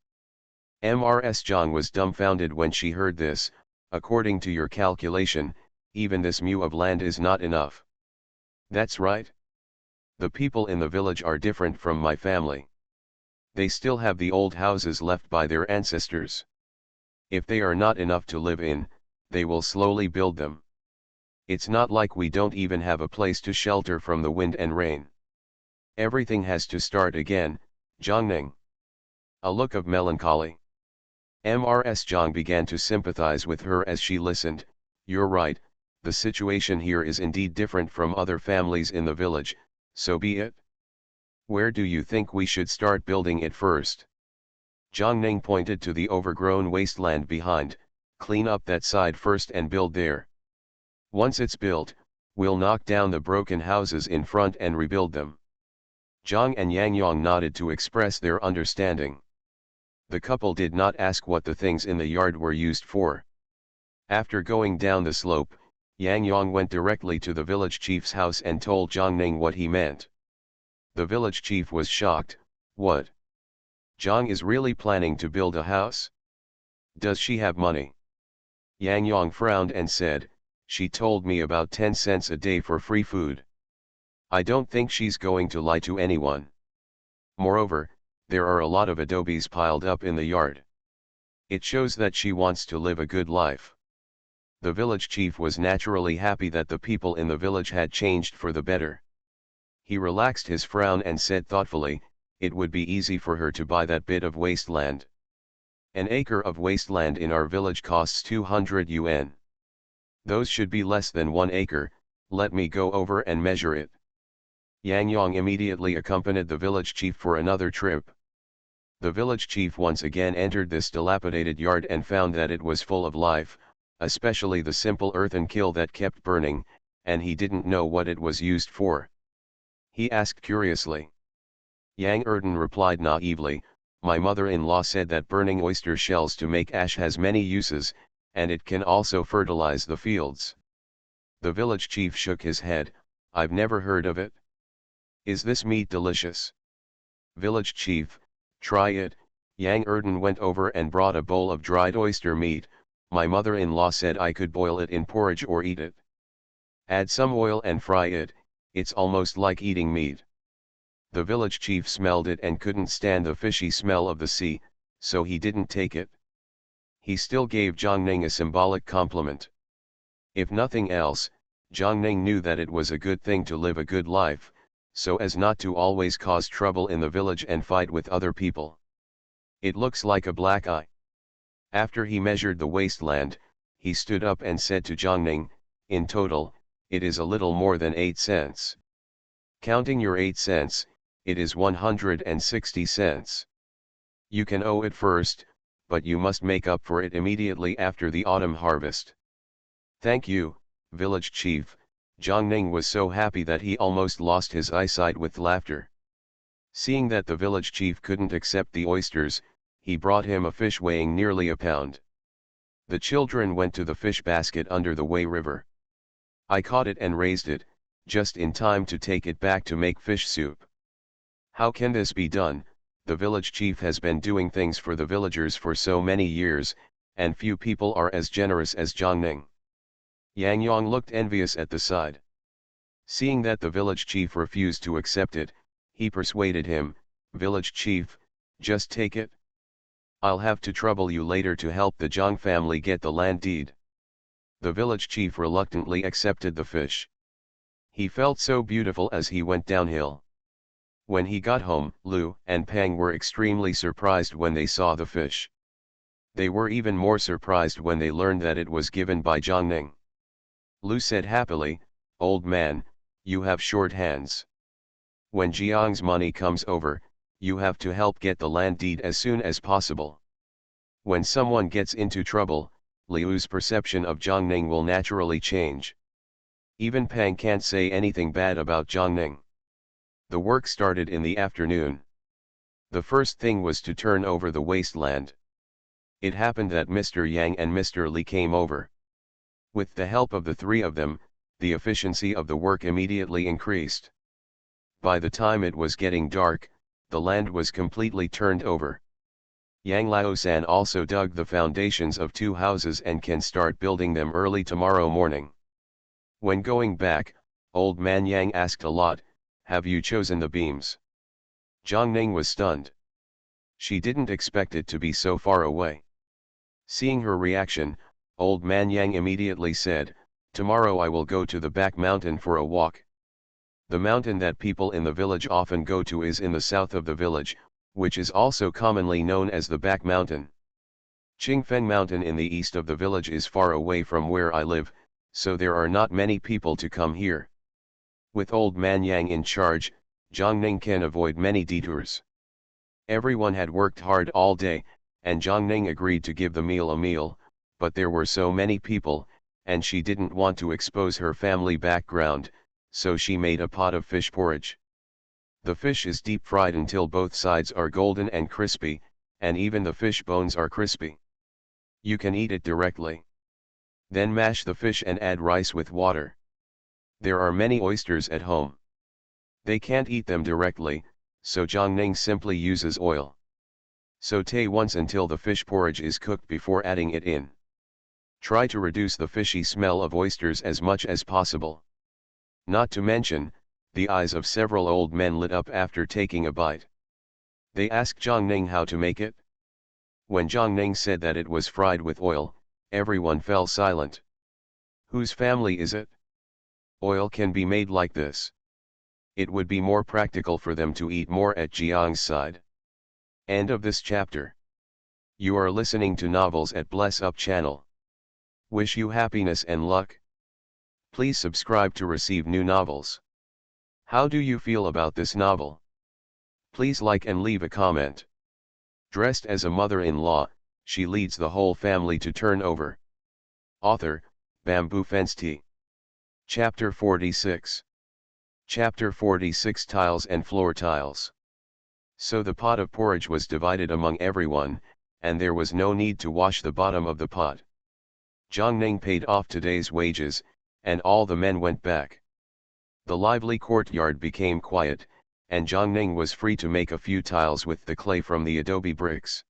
Mrs. Zhang was dumbfounded when she heard this. According to your calculation, even this mu of land is not enough. That's right. The people in the village are different from my family. They still have the old houses left by their ancestors. If they are not enough to live in, they will slowly build them. It's not like we don't even have a place to shelter from the wind and rain. Everything has to start again, Zhang Ning. A look of melancholy. Mrs. Zhang began to sympathize with her as she listened. You're right, the situation here is indeed different from other families in the village, so be it. Where do you think we should start building it first? Zhang Ning pointed to the overgrown wasteland behind. Clean up that side first and build there. Once it's built, we'll knock down the broken houses in front and rebuild them. Zhang and Yang Yang nodded to express their understanding. The couple did not ask what the things in the yard were used for. After going down the slope, Yang Yang went directly to the village chief's house and told Zhang Ning what he meant. The village chief was shocked. What? Zhang is really planning to build a house? Does she have money? Yang Yang frowned and said, she told me about 10 cents a day for free food. I don't think she's going to lie to anyone. Moreover, there are a lot of adobes piled up in the yard. It shows that she wants to live a good life. The village chief was naturally happy that the people in the village had changed for the better. He relaxed his frown and said thoughtfully, it would be easy for her to buy that bit of wasteland. An acre of wasteland in our village costs 200 yuan. Those should be less than 1 acre, let me go over and measure it. Yang Yang immediately accompanied the village chief for another trip. The village chief once again entered this dilapidated yard and found that it was full of life, especially the simple earthen kiln that kept burning, and he didn't know what it was used for. He asked curiously. Yang Erden replied naively, my mother-in-law said that burning oyster shells to make ash has many uses, and it can also fertilize the fields. The village chief shook his head, I've never heard of it. Is this meat delicious? Village chief, try it. Yang Erden went over and brought a bowl of dried oyster meat. My mother-in-law said I could boil it in porridge or eat it. Add some oil and fry it, it's almost like eating meat. The village chief smelled it and couldn't stand the fishy smell of the sea, so he didn't take it. He still gave Zhang Ning a symbolic compliment. If nothing else, Zhang Ning knew that it was a good thing to live a good life, so as not to always cause trouble in the village and fight with other people. It looks like a black eye. After he measured the wasteland, he stood up and said to Zhang Ning, in total, it is a little more than 8 cents. Counting your 8 cents, it is 160 cents. You can owe it first, but you must make up for it immediately after the autumn harvest. Thank you, village chief. Zhang Ning was so happy that he almost lost his eyesight with laughter. Seeing that the village chief couldn't accept the oysters, he brought him a fish weighing nearly a pound. The children went to the fish basket under the Wei River. I caught it and raised it, just in time to take it back to make fish soup. How can this be done? The village chief has been doing things for the villagers for so many years, and few people are as generous as Zhang Ning. Yang Yang looked envious at the side. Seeing that the village chief refused to accept it, he persuaded him, "Village chief, just take it. I'll have to trouble you later to help the Zhang family get the land deed." The village chief reluctantly accepted the fish. He felt so beautiful as he went downhill. When he got home, Lu and Pang were extremely surprised when they saw the fish. They were even more surprised when they learned that it was given by Zhang Ning. Lu said happily, "Old man, you have short hands. When Jiang's money comes over, you have to help get the land deed as soon as possible. When someone gets into trouble, Liu's perception of Zhang Ning will naturally change. Even Pang can't say anything bad about Zhang Ning." The work started in the afternoon. The first thing was to turn over the wasteland. It happened that Mr. Yang and Mr. Li came over. With the help of the three of them, the efficiency of the work immediately increased. By the time it was getting dark, the land was completely turned over. Yang Laosan also dug the foundations of 2 houses and can start building them early tomorrow morning. When going back, old man Yang asked a lot, "Have you chosen the beams?" Zhang Ning was stunned. She didn't expect it to be so far away. Seeing her reaction, old man Yang immediately said, "Tomorrow I will go to the back mountain for a walk." The mountain that people in the village often go to is in the south of the village, which is also commonly known as the Back Mountain. Qingfeng Mountain in the east of the village is far away from where I live, so there are not many people to come here. With old man Yang in charge, Zhang Ning can avoid many detours. Everyone had worked hard all day, and Zhang Ning agreed to give the meal a meal, but there were so many people, and she didn't want to expose her family background, so she made a pot of fish porridge. The fish is deep fried until both sides are golden and crispy, and even the fish bones are crispy. You can eat it directly. Then mash the fish and add rice with water. There are many oysters at home. They can't eat them directly, so Zhang Ning simply uses oil. Sauté once until the fish porridge is cooked before adding it in. Try to reduce the fishy smell of oysters as much as possible. Not to mention, the eyes of several old men lit up after taking a bite. They asked Zhang Ning how to make it. When Zhang Ning said that it was fried with oil, everyone fell silent. Whose family is it? Oil can be made like this. It would be more practical for them to eat more at Jiang's side. End of this chapter. You are listening to Novels at Bless Up channel. Wish you happiness and luck. Please subscribe to receive new novels. How do you feel about this novel? Please like and leave a comment. Dressed as a mother-in-law, she leads the whole family to turn over. Author, Bamboo Fence Tea. Chapter 46. Chapter 46 Tiles and Floor Tiles. So the pot of porridge was divided among everyone, and there was no need to wash the bottom of the pot. Zhang Ning paid off today's wages, and all the men went back. The lively courtyard became quiet, and Zhang Ning was free to make a few tiles with the clay from the adobe bricks.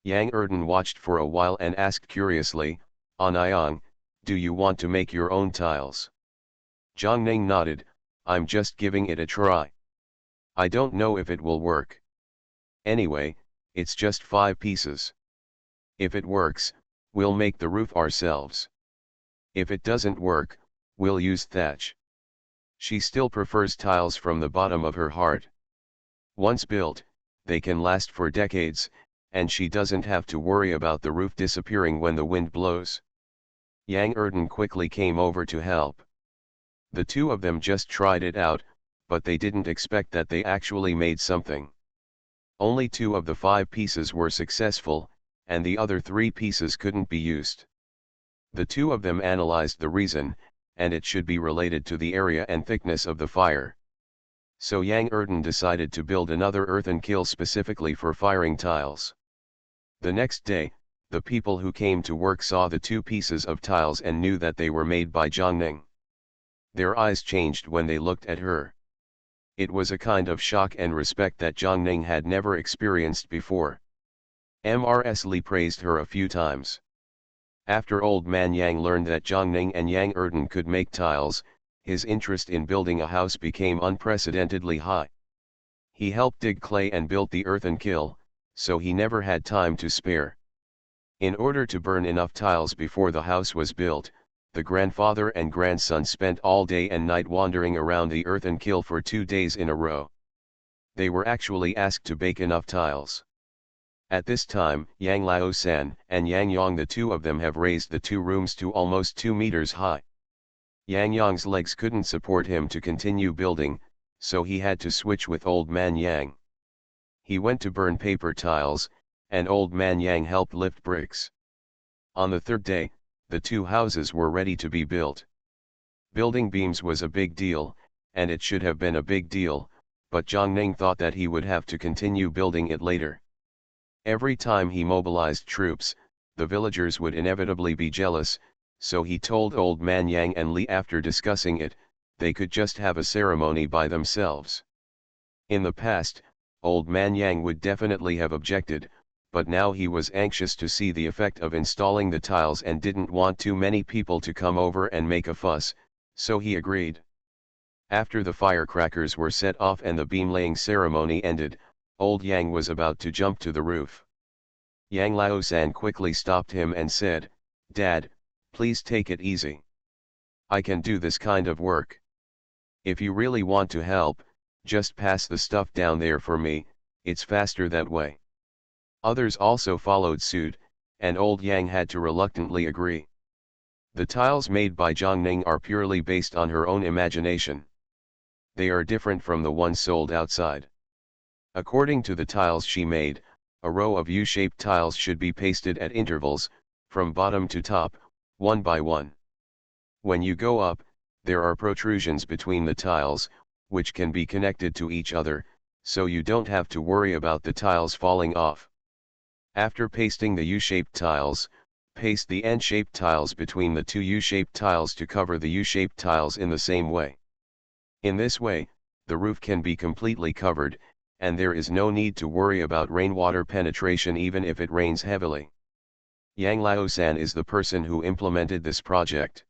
Yang Erden watched for a while and asked curiously, "Anayang, do you want to make your own tiles?" Zhang Ning nodded, "I'm just giving it a try. I don't know if it will work. Anyway, it's just 5 pieces. If it works, we'll make the roof ourselves. If it doesn't work, we'll use thatch." She still prefers tiles from the bottom of her heart. Once built, they can last for decades, and she doesn't have to worry about the roof disappearing when the wind blows. Yang Erden quickly came over to help. The two of them just tried it out, but they didn't expect that they actually made something. Only 2 of the 5 pieces were successful, and the other 3 pieces couldn't be used. The 2 of them analyzed the reason, and it should be related to the area and thickness of the fire. So Yang Erden decided to build another earthen kiln specifically for firing tiles. The next day, the people who came to work saw the 2 pieces of tiles and knew that they were made by Zhang. Their eyes changed when they looked at her. It was a kind of shock and respect that Zhang had never experienced before. Mrs. Li praised her a few times. After Old Man Yang learned that Zhang and Yang Erden could make tiles, his interest in building a house became unprecedentedly high. He helped dig clay and built the earthen kiln, so he never had time to spare. In order to burn enough tiles before the house was built, the grandfather and grandson spent all day and night wandering around the earthen kiln for 2 days in a row. They were actually asked to bake enough tiles. At this time, Yang Laosan and Yang Yang, the 2 of them, have raised the 2 rooms to almost 2 meters high. Yang Yang's legs couldn't support him to continue building, so he had to switch with Old Man Yang. He went to burn paper tiles, and Old Man Yang helped lift bricks. On the 3rd day, the 2 houses were ready to be built. Building beams was a big deal, and it should have been a big deal, but Zhang thought that he would have to continue building it later. Every time he mobilized troops, the villagers would inevitably be jealous, so he told Old Man Yang and Li, after discussing it, they could just have a ceremony by themselves. In the past, Old Man Yang would definitely have objected, but now he was anxious to see the effect of installing the tiles and didn't want too many people to come over and make a fuss, so he agreed. After the firecrackers were set off and the beam-laying ceremony ended, Old Yang was about to jump to the roof. Yang Laosan quickly stopped him and said, "Dad, please take it easy. I can do this kind of work. If you really want to help, just pass the stuff down there for me, it's faster that way." Others also followed suit, and Old Yang had to reluctantly agree. The tiles made by Zhang are purely based on her own imagination. They are different from the ones sold outside. According to the tiles she made, a row of U-shaped tiles should be pasted at intervals, from bottom to top, 1 by 1. When you go up, there are protrusions between the tiles, which can be connected to each other, so you don't have to worry about the tiles falling off. After pasting the U-shaped tiles, paste the N-shaped tiles between the 2 U-shaped tiles to cover the U-shaped tiles in the same way. In this way, the roof can be completely covered, and there is no need to worry about rainwater penetration even if it rains heavily. Yang Laosan is the person who implemented this project.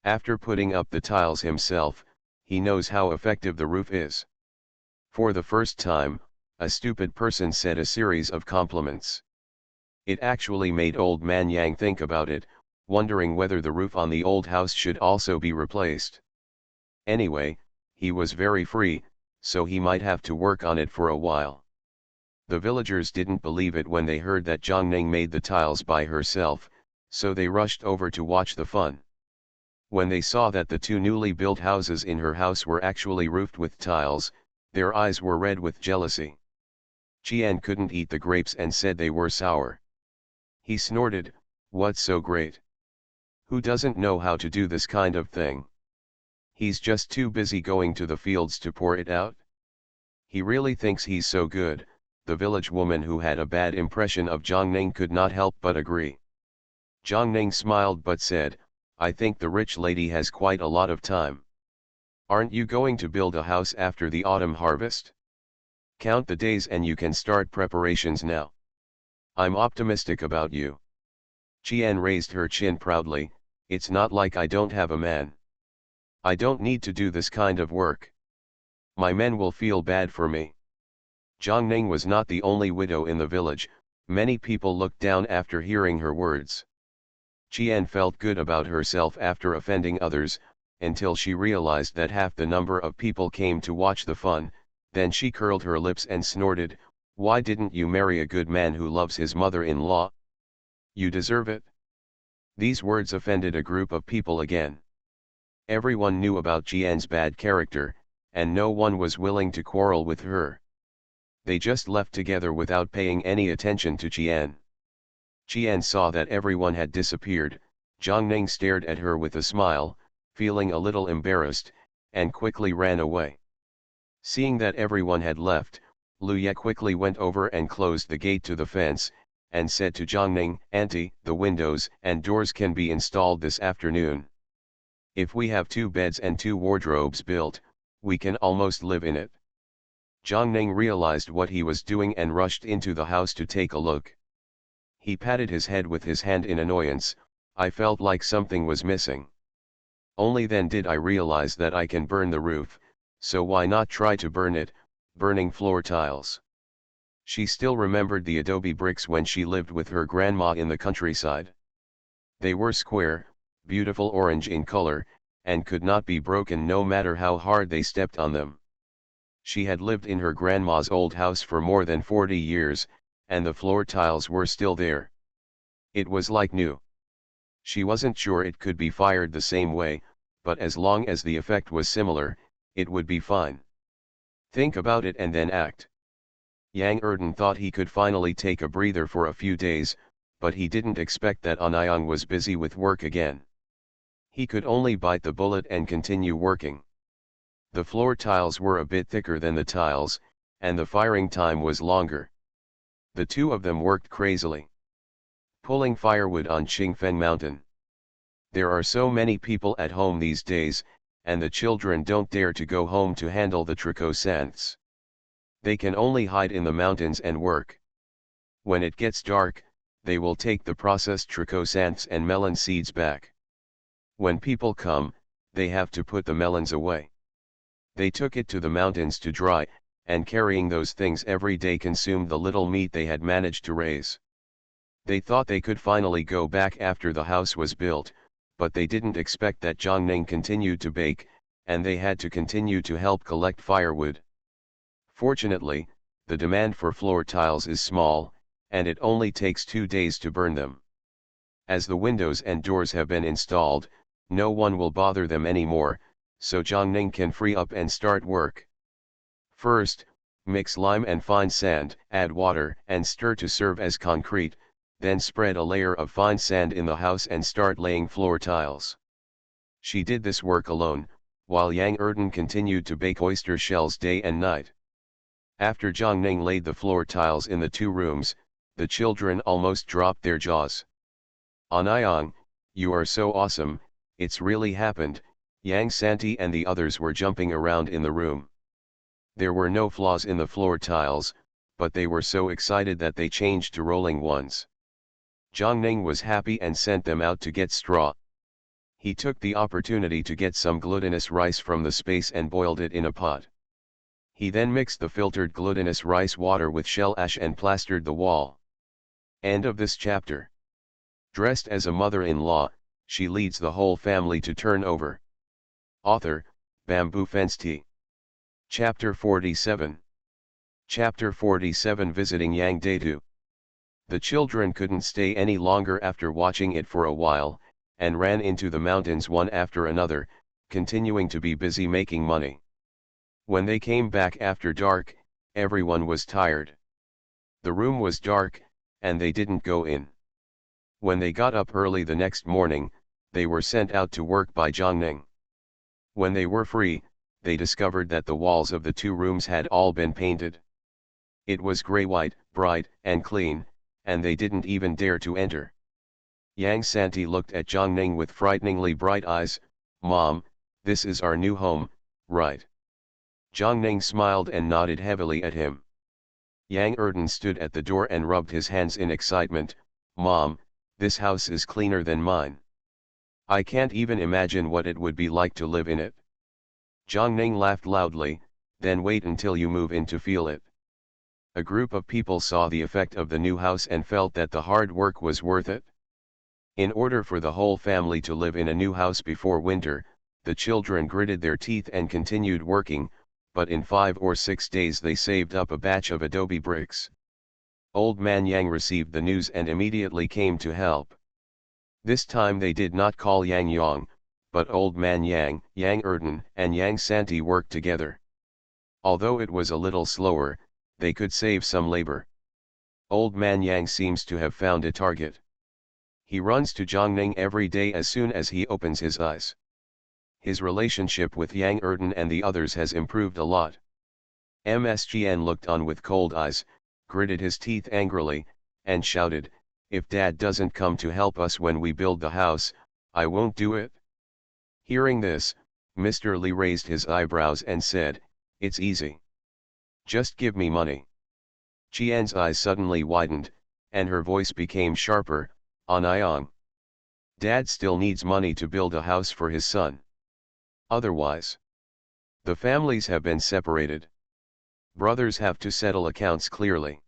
After putting up the tiles himself, he knows how effective the roof is. For the first time, a stupid person said a series of compliments. It actually made Old Man Yang think about it, wondering whether the roof on the old house should also be replaced. Anyway, he was very free, so he might have to work on it for a while. The villagers didn't believe it when they heard that Zhang made the tiles by herself, so they rushed over to watch the fun. When they saw that the 2 newly built houses in her house were actually roofed with tiles, their eyes were red with jealousy. Qian couldn't eat the grapes and said they were sour. He snorted, "What's so great? Who doesn't know how to do this kind of thing? He's just too busy going to the fields to pour it out." He really thinks he's so good. The village woman who had a bad impression of Zhang could not help but agree. Zhang smiled but said, "I think the rich lady has quite a lot of time. Aren't you going to build a house after the autumn harvest? Count the days and you can start preparations now. I'm optimistic about you." Qian raised her chin proudly, "It's not like I don't have a man. I don't need to do this kind of work. My men will feel bad for me." Zhang was not the only widow in the village. Many people looked down after hearing her words. Qian felt good about herself after offending others, until she realized that half the number of people came to watch the fun. Then she curled her lips and snorted, "Why didn't you marry a good man who loves his mother-in-law? You deserve it." These words offended a group of people again. Everyone knew about Qian's bad character, and no one was willing to quarrel with her. They just left together without paying any attention to Qian. Qian saw that everyone had disappeared. Zhang Ning stared at her with a smile, feeling a little embarrassed, and quickly ran away. Seeing that everyone had left, Lu Ye quickly went over and closed the gate to the fence, and said to Zhang Ning, "Auntie, the windows and doors can be installed this afternoon. If we have 2 beds and 2 wardrobes built, we can almost live in it." Zhang Ning realized what he was doing and rushed into the house to take a look. He patted his head with his hand in annoyance. "I felt like something was missing. Only then did I realize that I can burn the roof, so why not try to burn it, burning floor tiles." She still remembered the adobe bricks when she lived with her grandma in the countryside. They were square, beautiful orange in color, and could not be broken no matter how hard they stepped on them. She had lived in her grandma's old house for more than 40 years, and the floor tiles were still there. It was like new. She wasn't sure it could be fired the same way, but as long as the effect was similar, it would be fine. Think about it and then act. Yang Erden thought he could finally take a breather for a few days, but he didn't expect that Anyang was busy with work again. He could only bite the bullet and continue working. The floor tiles were a bit thicker than the tiles, and the firing time was longer. The two of them worked crazily, pulling firewood on Qingfen Mountain. There are so many people at home these days, and the children don't dare to go home to handle the tricosanths. They can only hide in the mountains and work. When it gets dark, they will take the processed tricosanths and melon seeds back. When people come, they have to put the melons away. They took it to the mountains to dry, and carrying those things every day consumed the little meat they had managed to raise. They thought they could finally go back after the house was built, but they didn't expect that Zhang Ning continued to bake, and they had to continue to help collect firewood. Fortunately, the demand for floor tiles is small, and it only takes 2 days to burn them. As the windows and doors have been installed, no one will bother them anymore, so Zhang Ning can free up and start work. First, mix lime and fine sand, add water and stir to serve as concrete, then spread a layer of fine sand in the house and start laying floor tiles. She did this work alone, while Yang Erden continued to bake oyster shells day and night. After Zhang Ning laid the floor tiles in the 2 rooms, the children almost dropped their jaws. "Anyang, you are so awesome, it's really happened." Yang Santi and the others were jumping around in the room. There were no flaws in the floor tiles, but they were so excited that they changed to rolling ones. Zhang Ning was happy and sent them out to get straw. He took the opportunity to get some glutinous rice from the space and boiled it in a pot. He then mixed the filtered glutinous rice water with shell ash and plastered the wall. End of this chapter. Dressed as a mother-in-law, she leads the whole family to turn over. Author, Bamboo Fence Tea. Chapter 47. Chapter 47 Visiting Yang Datu. The children couldn't stay any longer after watching it for a while, and ran into the mountains one after another, continuing to be busy making money. When they came back after dark, everyone was tired. The room was dark, and they didn't go in. When they got up early the next morning, they were sent out to work by Zhang Ning. When they were free, they discovered that the walls of the 2 rooms had all been painted. It was grey-white, bright and clean, and they didn't even dare to enter. Yang Santi looked at Zhang Ning with frighteningly bright eyes. "Mom, this is our new home, right?" Zhang Ning smiled and nodded heavily at him. Yang Erden stood at the door and rubbed his hands in excitement. "Mom, this house is cleaner than mine. I can't even imagine what it would be like to live in it." Zhang Ning laughed loudly. "Then wait until you move in to feel it." A group of people saw the effect of the new house and felt that the hard work was worth it. In order for the whole family to live in a new house before winter, the children gritted their teeth and continued working, but in 5 or 6 days they saved up a batch of adobe bricks. Old Man Yang received the news and immediately came to help. This time they did not call Yang Yang, but Old Man Yang, Yang Erden, and Yang Santi worked together. Although it was a little slower, they could save some labor. Old man Yang seems to have found a target. He runs to Jiangning every day as soon as he opens his eyes. His relationship with Yang Erden and the others has improved a lot. MSGN looked on with cold eyes, gritted his teeth angrily, and shouted, "If Dad doesn't come to help us when we build the house, I won't do it." Hearing this, Mr. Li raised his eyebrows and said, "It's easy. Just give me money." Qian's eyes suddenly widened, and her voice became sharper, "Anyang. Dad still needs money to build a house for his son. Otherwise, the families have been separated. Brothers have to settle accounts clearly.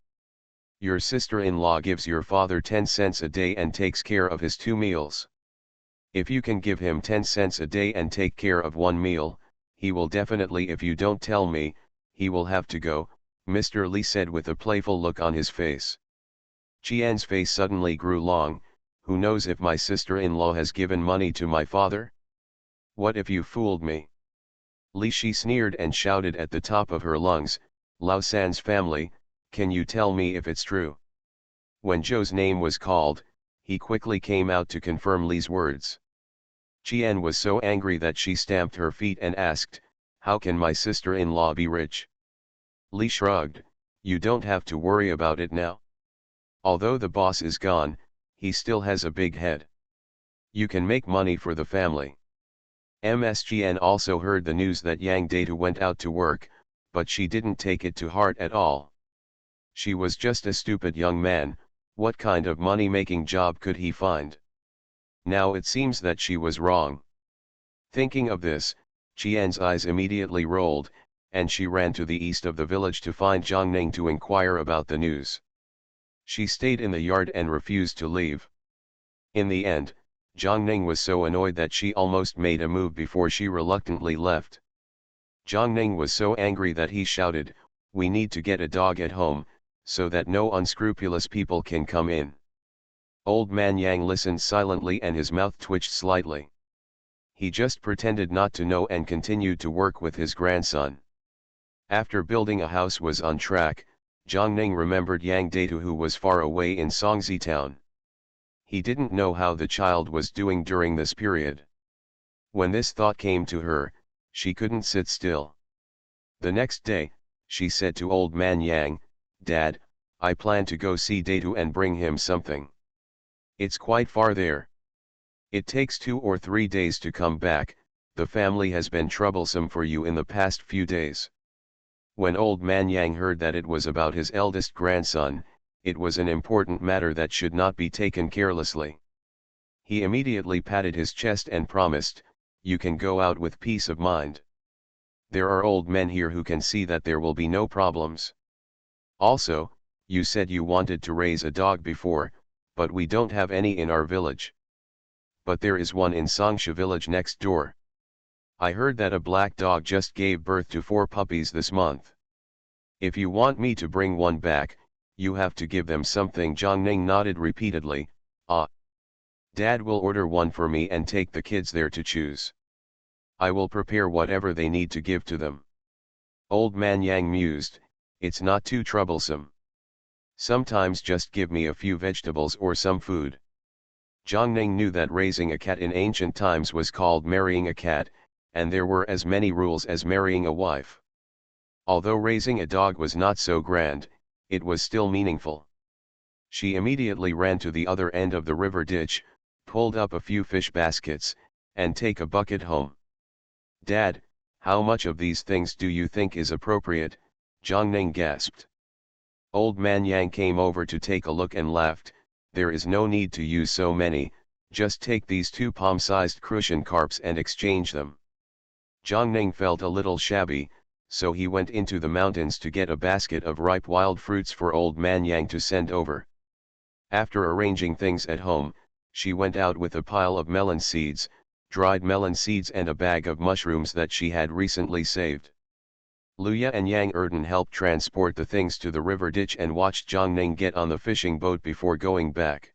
Your sister-in-law gives your father 10 cents a day and takes care of his 2 meals. If you can give him 10 cents a day and take care of 1 meal, he will definitely. If you don't tell me, he will have to go," Mr. Li said with a playful look on his face. Qian's face suddenly grew long. "Who knows if my sister-in-law has given money to my father? What if you fooled me?" Li Shi sneered and shouted at the top of her lungs, "Lao San's family, can you tell me if it's true?" When Zhou's name was called, he quickly came out to confirm Li's words. Qian was so angry that she stamped her feet and asked, "How can my sister-in-law be rich?" Li shrugged, "You don't have to worry about it now. Although the boss is gone, he still has a big head. You can make money for the family." MSGN also heard the news that Yang Data went out to work, but she didn't take it to heart at all. She was just a stupid young man. What kind of money-making job could he find? Now it seems that she was wrong. Thinking of this, Qian's eyes immediately rolled, and she ran to the east of the village to find Jiangning to inquire about the news. She stayed in the yard and refused to leave. In the end, Jiangning was so annoyed that she almost made a move before she reluctantly left. Jiangning was so angry that he shouted, "We need to get a dog at home, so that no unscrupulous people can come in." Old man Yang listened silently and his mouth twitched slightly. He just pretended not to know and continued to work with his grandson. After building a house was on track, Jiangning remembered Yang Data, who was far away in Songzi town. He didn't know how the child was doing during this period. When this thought came to her, she couldn't sit still. The next day, she said to old man Yang, "Dad, I plan to go see Datu and bring him something. It's quite far there. It takes 2 or 3 days to come back. The family has been troublesome for you in the past few days." When old man Yang heard that it was about his eldest grandson, it was an important matter that should not be taken carelessly. He immediately patted his chest and promised, "You can go out with peace of mind. There are old men here who can see that there will be no problems. Also, you said you wanted to raise a dog before, but we don't have any in our village. But there is one in Songsha village next door. I heard that a black dog just gave birth to 4 puppies this month. If you want me to bring one back, you have to give them something." Jiangning nodded repeatedly, "Ah. Dad will order one for me and take the kids there to choose. I will prepare whatever they need to give to them." Old man Yang mused, "It's not too troublesome. Sometimes just give me a few vegetables or some food." Jiangning knew that raising a cat in ancient times was called marrying a cat, and there were as many rules as marrying a wife. Although raising a dog was not so grand, it was still meaningful. She immediately ran to the other end of the river ditch, pulled up a few fish baskets, and take a bucket home. "Dad, how much of these things do you think is appropriate?" Jiangning gasped. Old man Yang came over to take a look and laughed, "There is no need to use so many, just take these 2 palm-sized crucian carps and exchange them." Jiangning felt a little shabby, so he went into the mountains to get a basket of ripe wild fruits for old man Yang to send over. After arranging things at home, she went out with a pile of melon seeds, dried melon seeds and a bag of mushrooms that she had recently saved. Luya and Yang Erden helped transport the things to the river ditch and watched Jiangning get on the fishing boat before going back.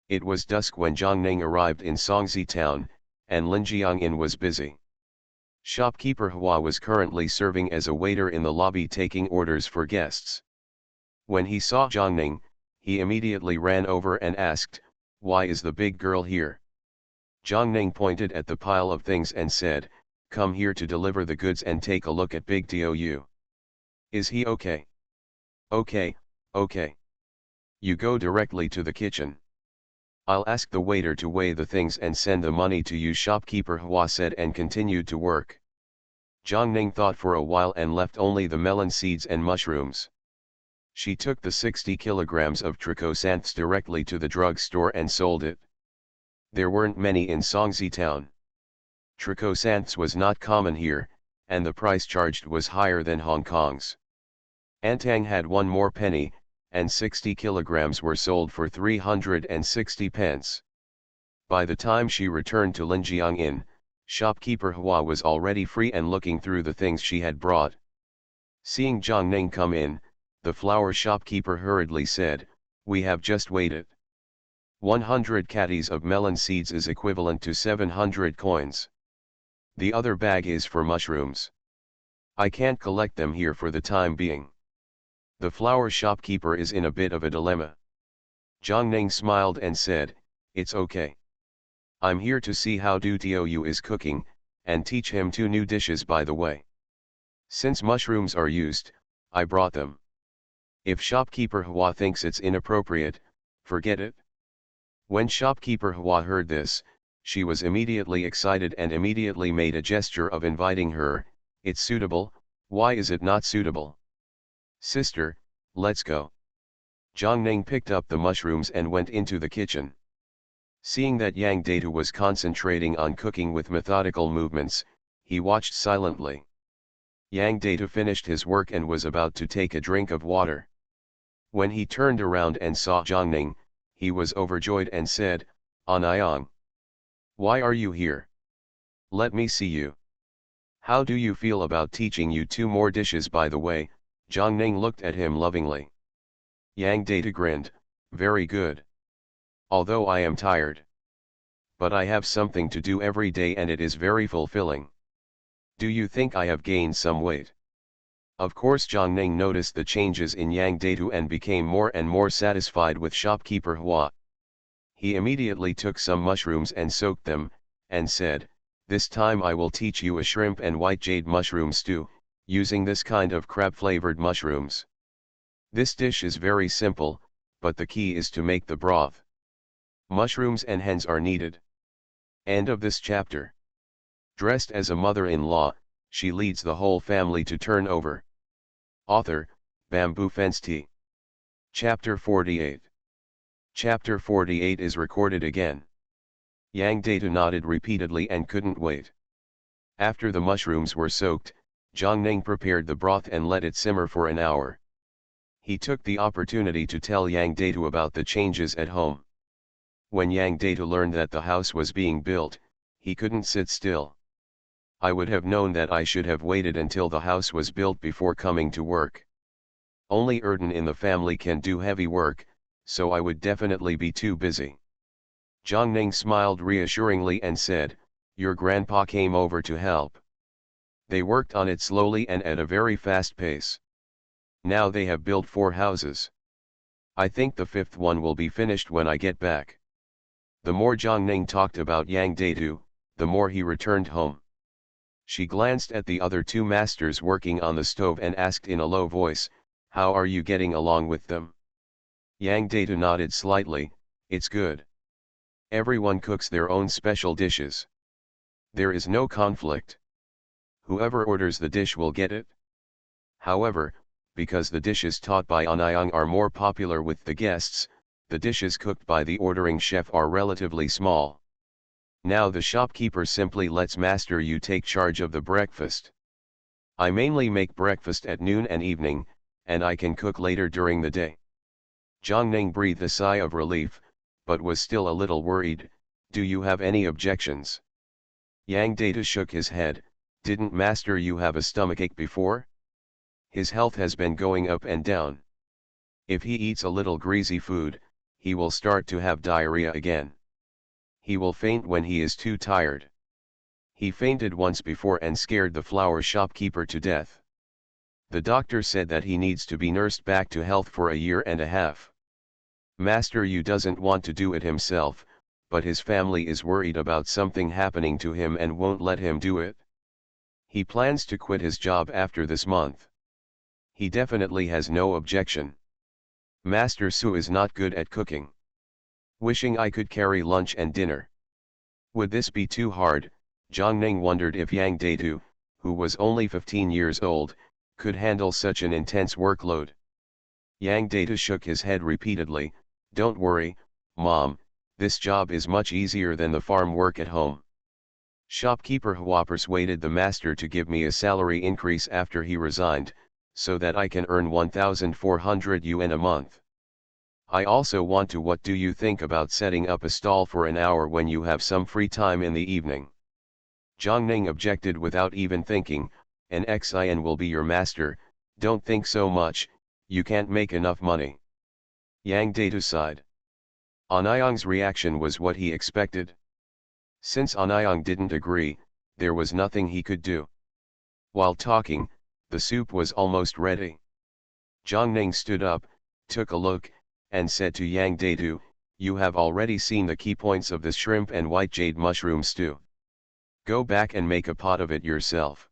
It was dusk when Jiangning arrived in Songzi town, and Linjiang Inn was busy. Shopkeeper Hua was currently serving as a waiter in the lobby taking orders for guests. When he saw Zhang Ning, he immediately ran over and asked, "Why is the big girl here?" Zhang Ning pointed at the pile of things and said, "Come here to deliver the goods and take a look at Big Tou. Is he okay?" "Okay, okay. You go directly to the kitchen. I'll ask the waiter to weigh the things and send the money to you," Shopkeeper Hua said and continued to work. Zhang Ning thought for a while and left only the melon seeds and mushrooms. She took the 60 kilograms of trichosanths directly to the drugstore and sold it. There weren't many in Songzi town. Trichosanths was not common here, and the price charged was higher than Hong Kong's. Antang had one more penny, and 60 kilograms were sold for 360 pence. By the time she returned to Linjiang Inn, Shopkeeper Hua was already free and looking through the things she had brought. Seeing Zhang Ning come in, the flower shopkeeper hurriedly said, "We have just weighed it. 100 catties of melon seeds is equivalent to 700 coins. The other bag is for mushrooms. I can't collect them here for the time being." The flower shopkeeper is in a bit of a dilemma. Zhang Ning smiled and said, "It's okay. I'm here to see how Du Tou is cooking, and teach him 2 new dishes by the way. Since mushrooms are used, I brought them. If Shopkeeper Hua thinks it's inappropriate, forget it." When Shopkeeper Hua heard this, she was immediately excited and immediately made a gesture of inviting her. "It's suitable, why is it not suitable? Sister, let's go." Zhang Ning picked up the mushrooms and went into the kitchen. Seeing that Yang Data was concentrating on cooking with methodical movements, he watched silently. Yang Data finished his work and was about to take a drink of water. When he turned around and saw Zhang Ning, he was overjoyed and said, "Anayang, why are you here? Let me see you. How do you feel about teaching you 2 more dishes by the way?" Zhang Ning looked at him lovingly. Yang Data grinned, "Very good. Although I am tired. But I have something to do every day and it is very fulfilling. Do you think I have gained some weight?" Of course Zhang Ning noticed the changes in Yang Data and became more and more satisfied with Shopkeeper Hua. He immediately took some mushrooms and soaked them, and said, "This time I will teach you a shrimp and white jade mushroom stew, using this kind of crab-flavored mushrooms. This dish is very simple, but the key is to make the broth. Mushrooms and hens are needed." End of this chapter. Dressed as a mother-in-law, she leads the whole family to turn over. Author, Bamboo Fence Tea. Chapter 48. Chapter 48 is recorded again. Yang Data nodded repeatedly and couldn't wait. After the mushrooms were soaked, Zhang Ning prepared the broth and let it simmer for an hour. He took the opportunity to tell Yang Data about the changes at home. When Yang Data learned that the house was being built, he couldn't sit still. "I would have known that I should have waited until the house was built before coming to work. Only Erden in the family can do heavy work, so I would definitely be too busy." Zhang Ning smiled reassuringly and said, "Your grandpa came over to help. They worked on it slowly and at a very fast pace. Now they have built 4 houses. I think the 5th one will be finished when I get back." The more Zhang Ning talked about Yang Data, the more he returned home. She glanced at the other 2 masters working on the stove and asked in a low voice, "How are you getting along with them?" Yang Data nodded slightly, "It's good. Everyone cooks their own special dishes. There is no conflict. Whoever orders the dish will get it. However, because the dishes taught by Anayang are more popular with the guests, the dishes cooked by the ordering chef are relatively small. Now the shopkeeper simply lets Master you take charge of the breakfast. I mainly make breakfast at noon and evening, and I can cook later during the day." Zhang Ning breathed a sigh of relief, but was still a little worried. "Do you have any objections?" Yang Data shook his head. "Didn't Master you have a stomachache before? His health has been going up and down. If he eats a little greasy food, he will start to have diarrhea again. He will faint when he is too tired. He fainted once before and scared the flower shopkeeper to death. The doctor said that he needs to be nursed back to health for a year and a half. Master Yu doesn't want to do it himself, but his family is worried about something happening to him and won't let him do it. He plans to quit his job after this month. He definitely has no objection. Master Su is not good at cooking. Wishing I could carry lunch and dinner. Would this be too hard? Zhang Ning wondered if Yang Datu, who was only 15 years old, could handle such an intense workload. Yang Datu shook his head repeatedly. Don't worry, Mom, this job is much easier than the farm work at home. Shopkeeper Hua persuaded the master to give me a salary increase after he resigned, so that I can earn 1,400 yuan a month. I also want to. What do you think about setting up a stall for an hour when you have some free time in the evening? Zhang Ning objected without even thinking. An Xin will be your master, don't think so much, you can't make enough money. Yang Datu sighed. Anyang's reaction was what he expected. Since Anyang didn't agree, there was nothing he could do. While talking, the soup was almost ready. Zhang Ning stood up, took a look, and said to Yang Datu, you have already seen the key points of the shrimp and white jade mushroom stew. Go back and make a pot of it yourself.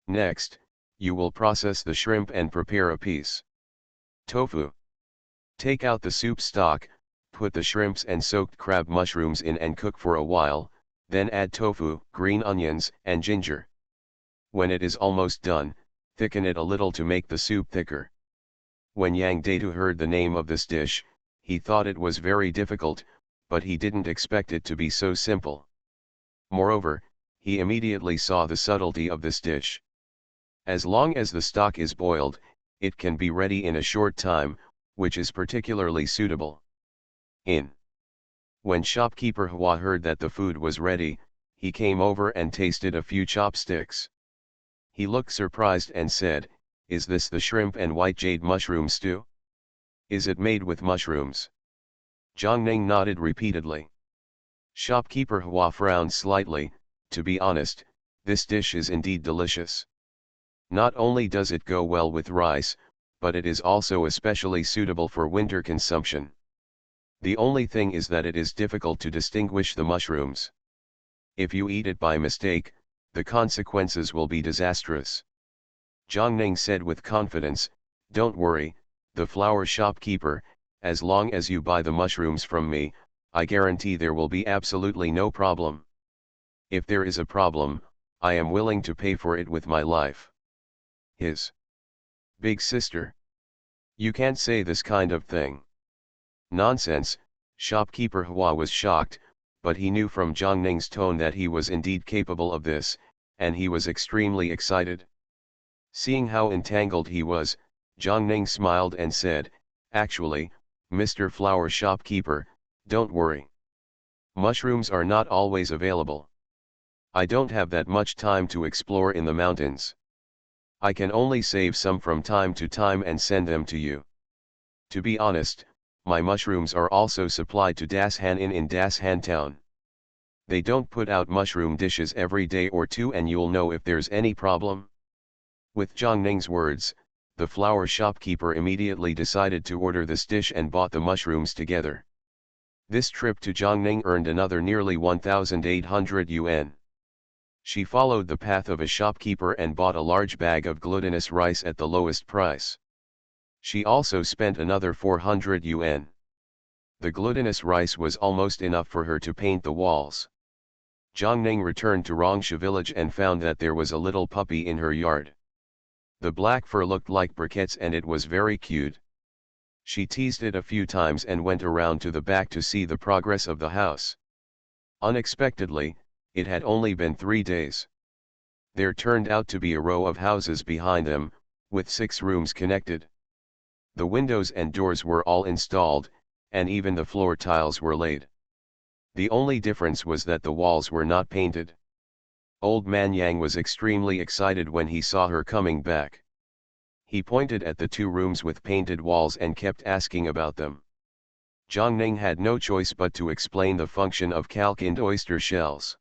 Next, you will process the shrimp and prepare a piece. Tofu. Take out the soup stock, put the shrimps and soaked crab mushrooms in and cook for a while, then add tofu, green onions, and ginger. When it is almost done, thicken it a little to make the soup thicker. When Yang Datu heard the name of this dish, he thought it was very difficult, but he didn't expect it to be so simple. Moreover, he immediately saw the subtlety of this dish. As long as the stock is boiled, it can be ready in a short time, which is particularly suitable. When shopkeeper Hua heard that the food was ready, he came over and tasted a few chopsticks. He looked surprised and said, is this the shrimp and white jade mushroom stew? Is it made with mushrooms? Zhang Ning nodded repeatedly. Shopkeeper Hua frowned slightly. To be honest, this dish is indeed delicious. Not only does it go well with rice, but it is also especially suitable for winter consumption. The only thing is that it is difficult to distinguish the mushrooms. If you eat it by mistake, the consequences will be disastrous. Zhang Ning said with confidence, don't worry, the flower shopkeeper, as long as you buy the mushrooms from me, I guarantee there will be absolutely no problem. If there is a problem, I am willing to pay for it with my life. His big sister. You can't say this kind of thing. Nonsense, shopkeeper Hua was shocked, but he knew from Zhang Ning's tone that he was indeed capable of this, and he was extremely excited. Seeing how entangled he was, Zhang Ning smiled and said, actually, Mr. Flower Shopkeeper, don't worry. Mushrooms are not always available. I don't have that much time to explore in the mountains. I can only save some from time to time and send them to you. To be honest, my mushrooms are also supplied to Das Han Inn in Das Han Town. They don't put out mushroom dishes every day or two and you'll know if there's any problem. With Zhang Ning's words, the flower shopkeeper immediately decided to order this dish and bought the mushrooms together. This trip to Jiangning earned another nearly 1,800 yuan. She followed the path of a shopkeeper and bought a large bag of glutinous rice at the lowest price. She also spent another 400 yuan. The glutinous rice was almost enough for her to paint the walls. Jiangning returned to Rongsha village and found that there was a little puppy in her yard. The black fur looked like briquettes and it was very cute. She teased it a few times and went around to the back to see the progress of the house. Unexpectedly, it had only been 3 days. There turned out to be a row of houses behind them, with 6 rooms connected. The windows and doors were all installed, and even the floor tiles were laid. The only difference was that the walls were not painted. Old man Yang was extremely excited when he saw her coming back. He pointed at the 2 rooms with painted walls and kept asking about them. Jiangning had no choice but to explain the function of calcined oyster shells.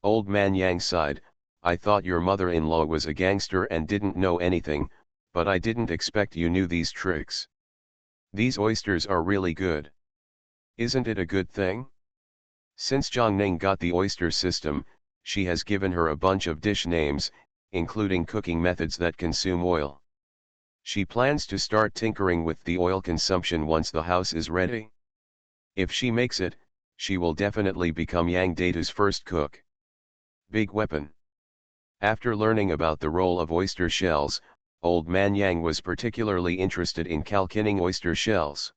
Old man Yang sighed, I thought your mother-in-law was a gangster and didn't know anything, but I didn't expect you knew these tricks. These oysters are really good. Isn't it a good thing? Since Jiangning got the oyster system, she has given her a bunch of dish names, including cooking methods that consume oil. She plans to start tinkering with the oil consumption once the house is ready. If she makes it, she will definitely become Yang Data's first cook. Big weapon. After learning about the role of oyster shells, Old Man Yang was particularly interested in calcining oyster shells.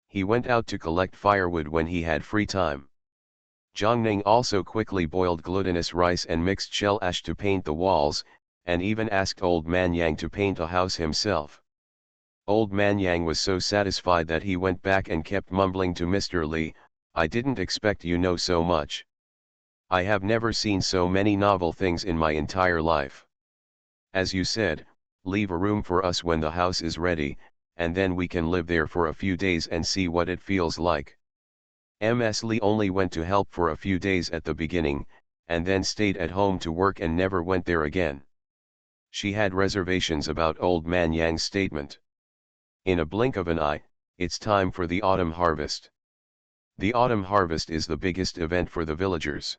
He went out to collect firewood when he had free time. Jiangning also quickly boiled glutinous rice and mixed shell ash to paint the walls, and even asked Old Man Yang to paint a house himself. Old Man Yang was so satisfied that he went back and kept mumbling to Mr. Li, I didn't expect you know so much. I have never seen so many novel things in my entire life. As you said, leave a room for us when the house is ready, and then we can live there for a few days and see what it feels like. Ms. Li only went to help for a few days at the beginning, and then stayed at home to work and never went there again. She had reservations about Old Man Yang's statement. In a blink of an eye, it's time for the autumn harvest. The autumn harvest is the biggest event for the villagers.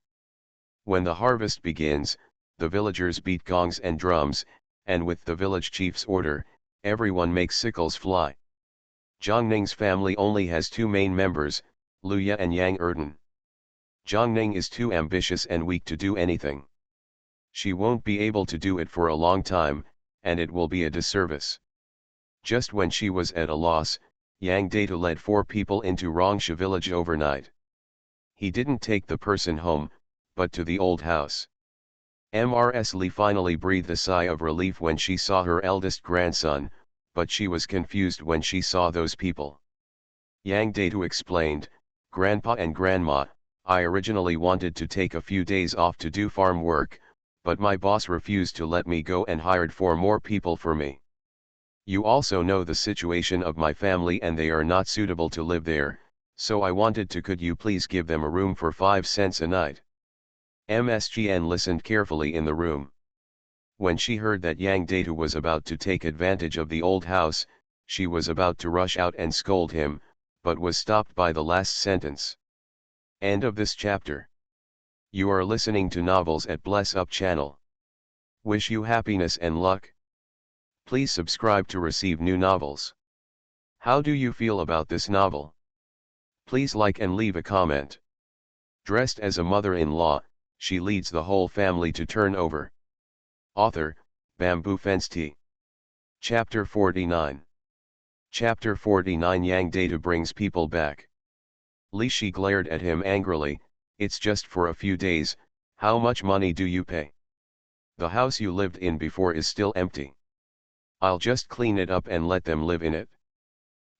When the harvest begins, the villagers beat gongs and drums, and with the village chief's order, everyone makes sickles fly. Jiangning's family only has two main members, Luya and Yang Erden. Jiangning is too ambitious and weak to do anything. She won't be able to do it for a long time, and it will be a disservice. Just when she was at a loss, Yang Data led 4 people into Rongsha village overnight. He didn't take the person home, but to the old house. Ms. Li finally breathed a sigh of relief when she saw her eldest grandson, but she was confused when she saw those people. Yang Data explained, Grandpa and Grandma, I originally wanted to take a few days off to do farm work, but my boss refused to let me go and hired 4 more people for me. You also know the situation of my family and they are not suitable to live there, so I wanted to could you please give them a room for 5 cents a night. MSGN listened carefully in the room. When she heard that Yang Data was about to take advantage of the old house, she was about to rush out and scold him, but was stopped by the last sentence. End of this chapter. You are listening to Novels at Bless Up channel. Wish you happiness and luck. Please subscribe to receive new novels. How do you feel about this novel? Please like and leave a comment. Dressed as a mother-in-law, she leads the whole family to turn over. Author, Bamboo Fence Tea. Chapter 49. Chapter 49 Yang Data brings people back. Li Shi glared at him angrily, it's just for a few days, how much money do you pay? The house you lived in before is still empty. I'll just clean it up and let them live in it.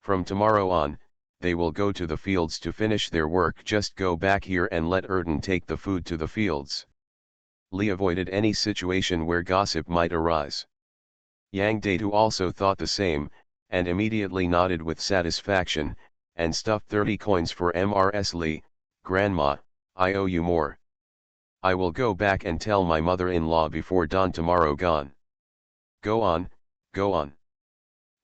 From tomorrow on, they will go to the fields to finish their work. Just go back here and let Erden take the food to the fields. Li avoided any situation where gossip might arise. Yang Data also thought the same, and immediately nodded with satisfaction, and stuffed 30 coins for Ms. Li. Grandma, I owe you more. I will go back and tell my mother-in-law before dawn tomorrow. Gone. Go on, go on.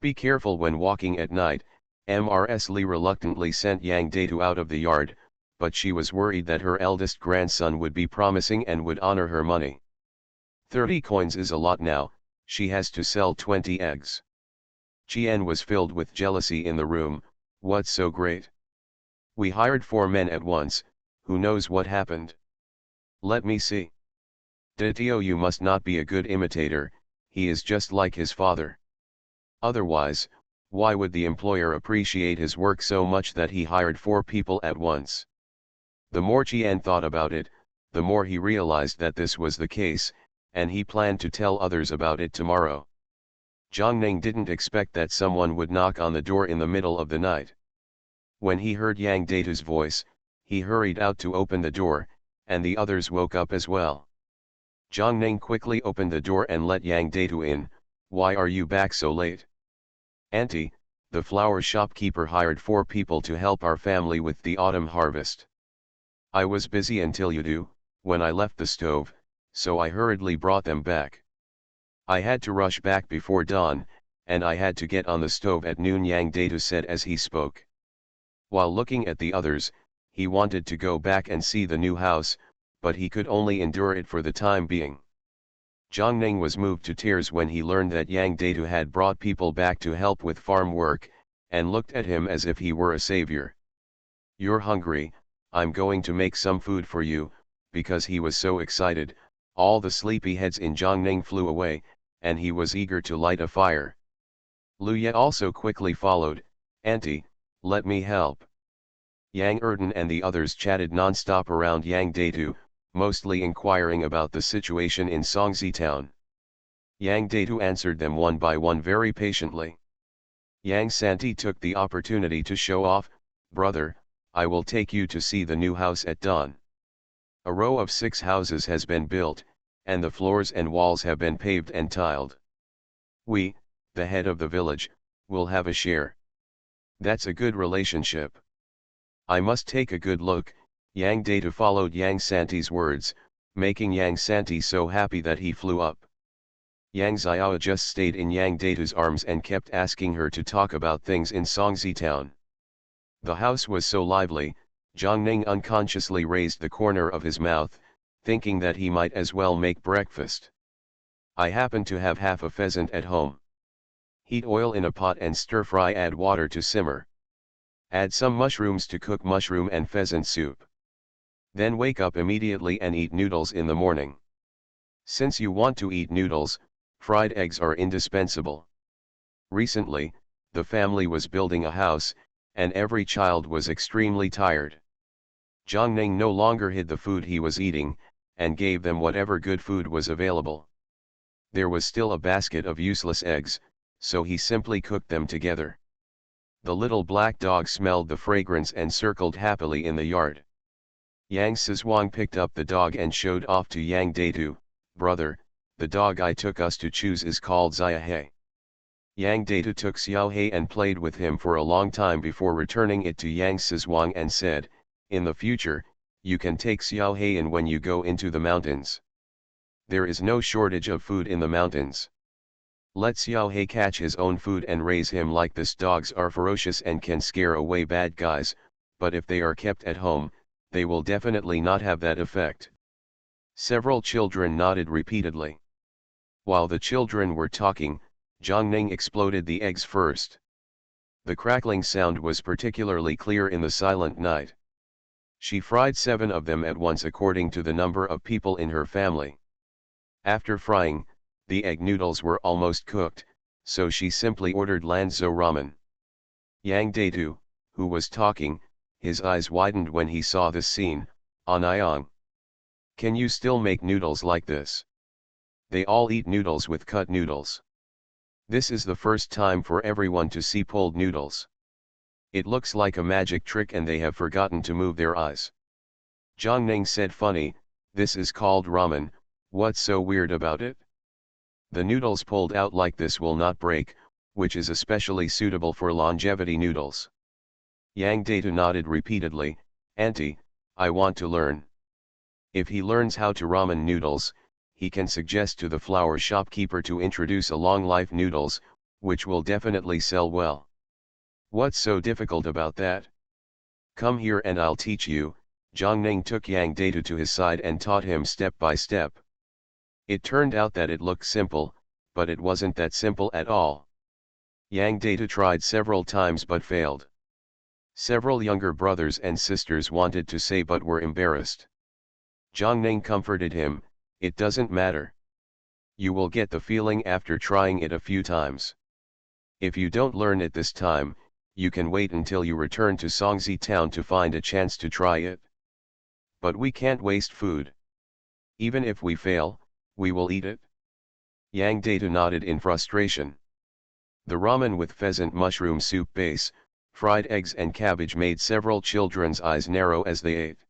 Be careful when walking at night. Ms. Li reluctantly sent Yang Data out of the yard, but she was worried that her eldest grandson would be promising and would honor her money. 30 coins is a lot now, she has to sell 20 eggs. Qian was filled with jealousy in the room, what's so great? We hired 4 men at once, who knows what happened? Let me see. Tio, you must not be a good imitator, he is just like his father. Otherwise, why would the employer appreciate his work so much that he hired 4 people at once? The more Qian thought about it, the more he realized that this was the case, and he planned to tell others about it tomorrow. Jiangning didn't expect that someone would knock on the door in the middle of the night. When he heard Yang Data's voice, he hurried out to open the door, and the others woke up as well. Jiangning quickly opened the door and let Yang Data in. Why are you back so late? Auntie, the flower shopkeeper hired 4 people to help our family with the autumn harvest. I was busy until you do, when I left the stove, so I hurriedly brought them back. I had to rush back before dawn, and I had to get on the stove at noon, Yang Datu said as he spoke. While looking at the others, he wanted to go back and see the new house, but he could only endure it for the time being. Zhang Ning was moved to tears when he learned that Yang Datu had brought people back to help with farm work, and looked at him as if he were a savior. "You're hungry, I'm going to make some food for you." Because he was so excited, all the sleepyheads in Zhangning flew away, and he was eager to light a fire. Luya also quickly followed. "Auntie, let me help." Yang Erden and the others chatted non-stop around Yang Datu, mostly inquiring about the situation in Songzi town. Yang Datu answered them one by one very patiently. Yang Santi took the opportunity to show off. "Brother, I will take you to see the new house at dawn. A row of 6 houses has been built, and the floors and walls have been paved and tiled. We, the head of the village, will have a share. That's a good relationship. I must take a good look." Yang Datu followed Yang Santi's words, making Yang Santi so happy that he flew up. Yang Xiao just stayed in Yang Datu's arms and kept asking her to talk about things in Songzi town. The house was so lively, Zhang Ning unconsciously raised the corner of his mouth, thinking that he might as well make breakfast. "I happen to have half a pheasant at home. Heat oil in a pot and stir-fry, add water to simmer. Add some mushrooms to cook mushroom and pheasant soup. Then wake up immediately and eat noodles in the morning. Since you want to eat noodles, fried eggs are indispensable." Recently, the family was building a house, and every child was extremely tired. Zhang Ning no longer hid the food he was eating, and gave them whatever good food was available. There was still a basket of useless eggs, so he simply cooked them together. The little black dog smelled the fragrance and circled happily in the yard. Yang Sizhuang picked up the dog and showed off to Yang Datu. "Brother, the dog I took us to choose is called Xiaohe." Yang Datu took Xiaohe and played with him for a long time before returning it to Yang Sizhuang and said, "In the future, you can take Xiaohe in when you go into the mountains. There is no shortage of food in the mountains. Let Xiaohe catch his own food and raise him like this. Dogs are ferocious and can scare away bad guys, but if they are kept at home, they will definitely not have that effect." Several children nodded repeatedly. While the children were talking, Zhang Ning exploded the eggs first. The crackling sound was particularly clear in the silent night. She fried 7 of them at once according to the number of people in her family. After frying, the egg noodles were almost cooked, so she simply ordered Lanzhou ramen. Yang Datu, who was talking, his eyes widened when he saw this scene. "Anyang, can you still make noodles like this? They all eat noodles with cut noodles. This is the first time for everyone to see pulled noodles. It looks like a magic trick and they have forgotten to move their eyes." Zhang Ning said, "Funny, this is called ramen, what's so weird about it? The noodles pulled out like this will not break, which is especially suitable for longevity noodles." Yang Datu nodded repeatedly. "Auntie, I want to learn." If he learns how to ramen noodles, he can suggest to the flower shopkeeper to introduce a long life noodles, which will definitely sell well. "What's so difficult about that? Come here and I'll teach you." Zhang Ning took Yang Datu to his side and taught him step by step. It turned out that it looked simple, but it wasn't that simple at all. Yang Datu tried several times but failed. Several younger brothers and sisters wanted to say but were embarrassed. Zhang Ning comforted him, "It doesn't matter. You will get the feeling after trying it a few times. If you don't learn it this time, you can wait until you return to Songzi town to find a chance to try it. But we can't waste food. Even if we fail, we will eat it." Yang Datu nodded in frustration. The ramen with pheasant mushroom soup base, fried eggs and cabbage made several children's eyes narrow as they ate.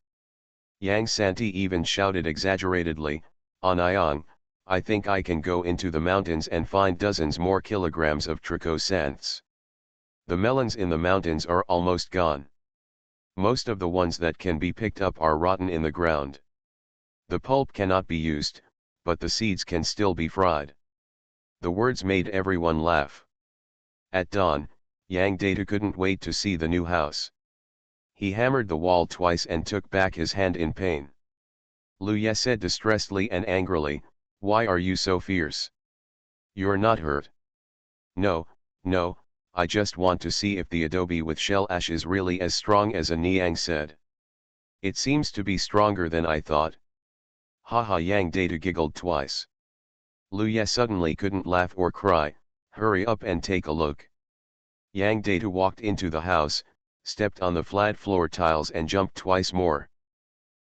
Yang Santi even shouted exaggeratedly, "Anyang, I think I can go into the mountains and find dozens more kilograms of trichosanthes. The melons in the mountains are almost gone. Most of the ones that can be picked up are rotten in the ground. The pulp cannot be used, but the seeds can still be fried. The words made everyone laugh. At dawn, Yang Data couldn't wait to see the new house. He hammered the wall twice and took back his hand in pain. Lu Ye said distressedly and angrily, "Why are you so fierce? You're not hurt." No, I just want to see if the adobe with shell ash is really as strong as Niang said. It seems to be stronger than I thought. Haha, Yang Data giggled twice. Lu Ye suddenly couldn't laugh or cry. Hurry up and take a look. Yang Data walked into the house, stepped on the flat floor tiles and jumped twice more.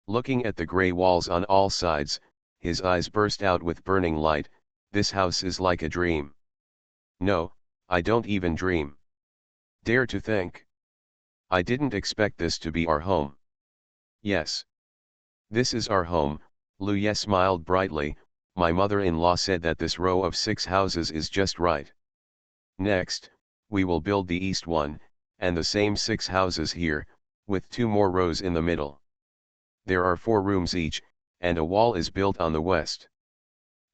Looking at the grey walls on all sides, his eyes burst out with burning light. This house is like a dream. No, I don't even dream. Dare to think. I didn't expect this to be our home. Yes. This is our home, Lu Ye smiled brightly. My mother-in-law said that this row of 6 houses is just right. Next, we will build the east one, and the same 6 houses here, with 2 more rows in the middle. There are 4 rooms each, and a wall is built on the west.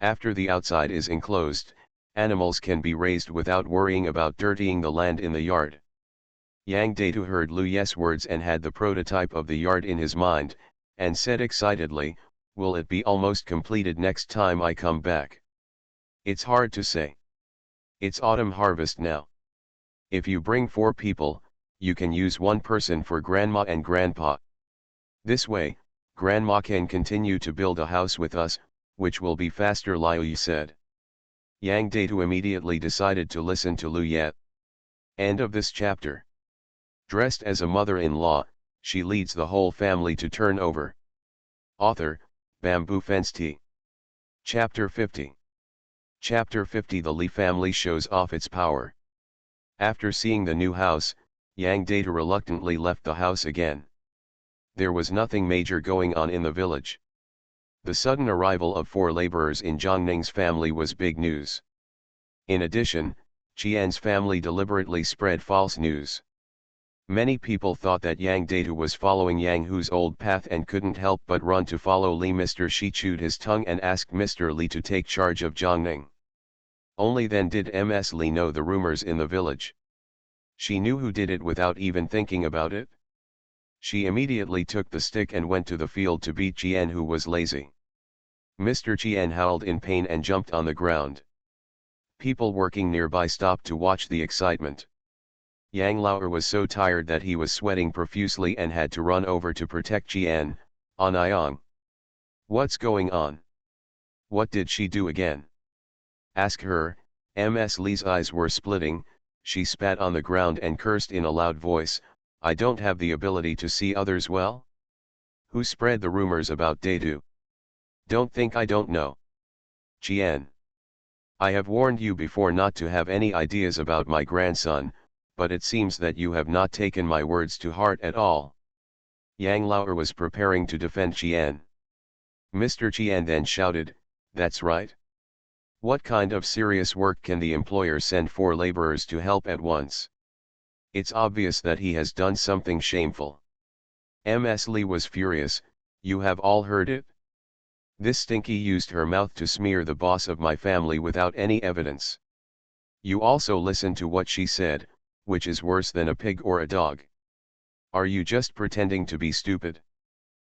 After the outside is enclosed, animals can be raised without worrying about dirtying the land in the yard. Yang Data heard Lu Ye's words and had the prototype of the yard in his mind, and said excitedly, "Will it be almost completed next time I come back?" It's hard to say. It's autumn harvest now. If you bring 4 people, you can use 1 person for grandma and grandpa. This way, grandma can continue to build a house with us, which will be faster, Liu said. Yang Data immediately decided to listen to Lu Ye. End of this chapter. Dressed as a mother-in-law, she leads the whole family to turn over. Author, Bamboo Fence Tea. Chapter 50. Chapter 50. The Li family shows off its power. After seeing the new house, Yang Data reluctantly left the house again. There was nothing major going on in the village. The sudden arrival of 4 laborers in Zhongning's family was big news. In addition, Qian's family deliberately spread false news. Many people thought that Yang Data was following Yang Hu's old path and couldn't help but run to follow Li. Mr. Shi chewed his tongue and asked Mr. Li to take charge of Zhongning. Only then did Ms. Li know the rumors in the village. She knew who did it without even thinking about it. She immediately took the stick and went to the field to beat Qian, who was lazy. Mr. Qian howled in pain and jumped on the ground. People working nearby stopped to watch the excitement. Yang Lauer was so tired that he was sweating profusely and had to run over to protect Qian. Anyang. What's going on? What did she do again? Ask her. Ms. Li's eyes were splitting. She spat on the ground and cursed in a loud voice, "I don't have the ability to see others well? Who spread the rumors about Datu? Don't think I don't know. Qian. I have warned you before not to have any ideas about my grandson, but it seems that you have not taken my words to heart at all." Yang Lauer was preparing to defend Qian. Mr. Qian then shouted, "That's right. What kind of serious work can the employer send 4 laborers to help at once? It's obvious that he has done something shameful." Ms. Li was furious. "You have all heard it? This stinky used her mouth to smear the boss of my family without any evidence. You also listened to what she said, which is worse than a pig or a dog. Are you just pretending to be stupid?"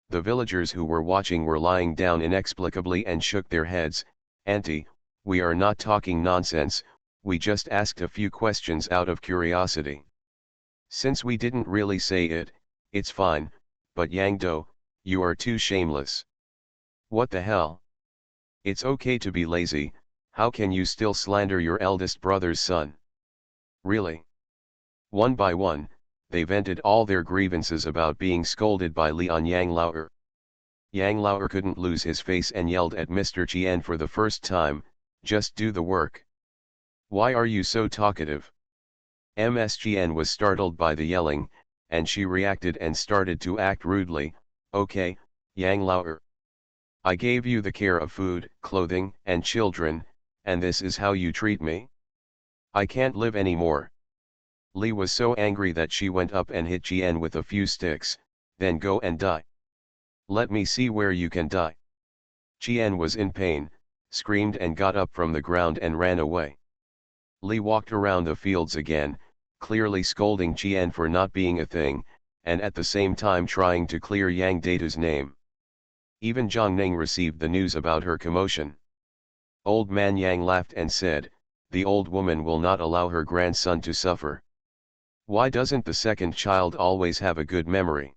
The villagers who were watching were lying down inexplicably and shook their heads. "Auntie, we are not talking nonsense, we just asked a few questions out of curiosity. Since we didn't really say it, it's fine, but Yang Do, you are too shameless. What the hell? It's okay to be lazy, how can you still slander your eldest brother's son? Really?" One by one, they vented all their grievances about being scolded by Li on Yang Lauer. Yang Lauer couldn't lose his face and yelled at Mr. Qian for the first time, "Just do the work. Why are you so talkative?" Ms. Qian was startled by the yelling, and she reacted and started to act rudely. "Okay, Yang Lauer. I gave you the care of food, clothing, and children, and this is how you treat me? I can't live anymore." Li was so angry that she went up and hit Qian with a few sticks. "Then go and die. Let me see where you can die." Qian was in pain, screamed and got up from the ground and ran away. Li walked around the fields again, clearly scolding Qian for not being a thing, and at the same time trying to clear Yang Data's name. Even Zhang Ning received the news about her commotion. Old man Yang laughed and said, "The old woman will not allow her grandson to suffer. Why doesn't the second child always have a good memory?"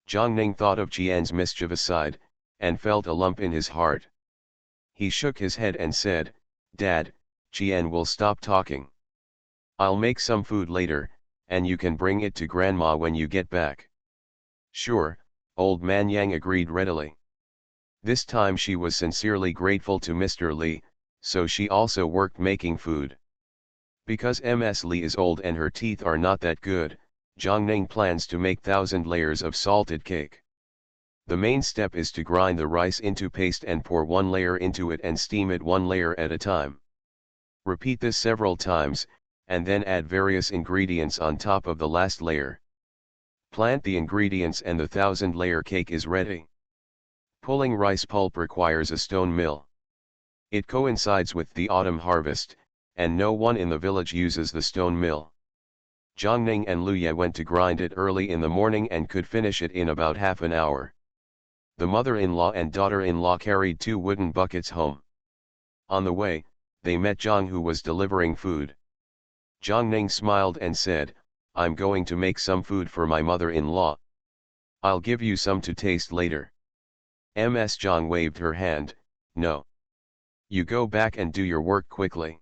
Zhang Ning thought of Qian's mischievous side, and felt a lump in his heart. He shook his head and said, "Dad, Qian will stop talking. I'll make some food later, and you can bring it to Grandma when you get back." "Sure," old man Yang agreed readily. This time she was sincerely grateful to Mr. Li, so she also worked making food. Because Ms. Li is old and her teeth are not that good, Zhang Ning plans to make 1,000 layers of salted cake. The main step is to grind the rice into paste and pour one layer into it and steam it one layer at a time. Repeat this several times, and then add various ingredients on top of the last layer. Plant the ingredients and the 1,000-layer cake is ready. Pulling rice pulp requires a stone mill. It coincides with the autumn harvest, and no one in the village uses the stone mill. Zhang Ning and Lu Ye went to grind it early in the morning and could finish it in about half an hour. The mother-in-law and daughter-in-law carried 2 wooden buckets home. On the way, they met Zhang, who was delivering food. Zhang Ning smiled and said, "I'm going to make some food for my mother-in-law. I'll give you some to taste later." Ms. Zhang waved her hand, "No. You go back and do your work quickly."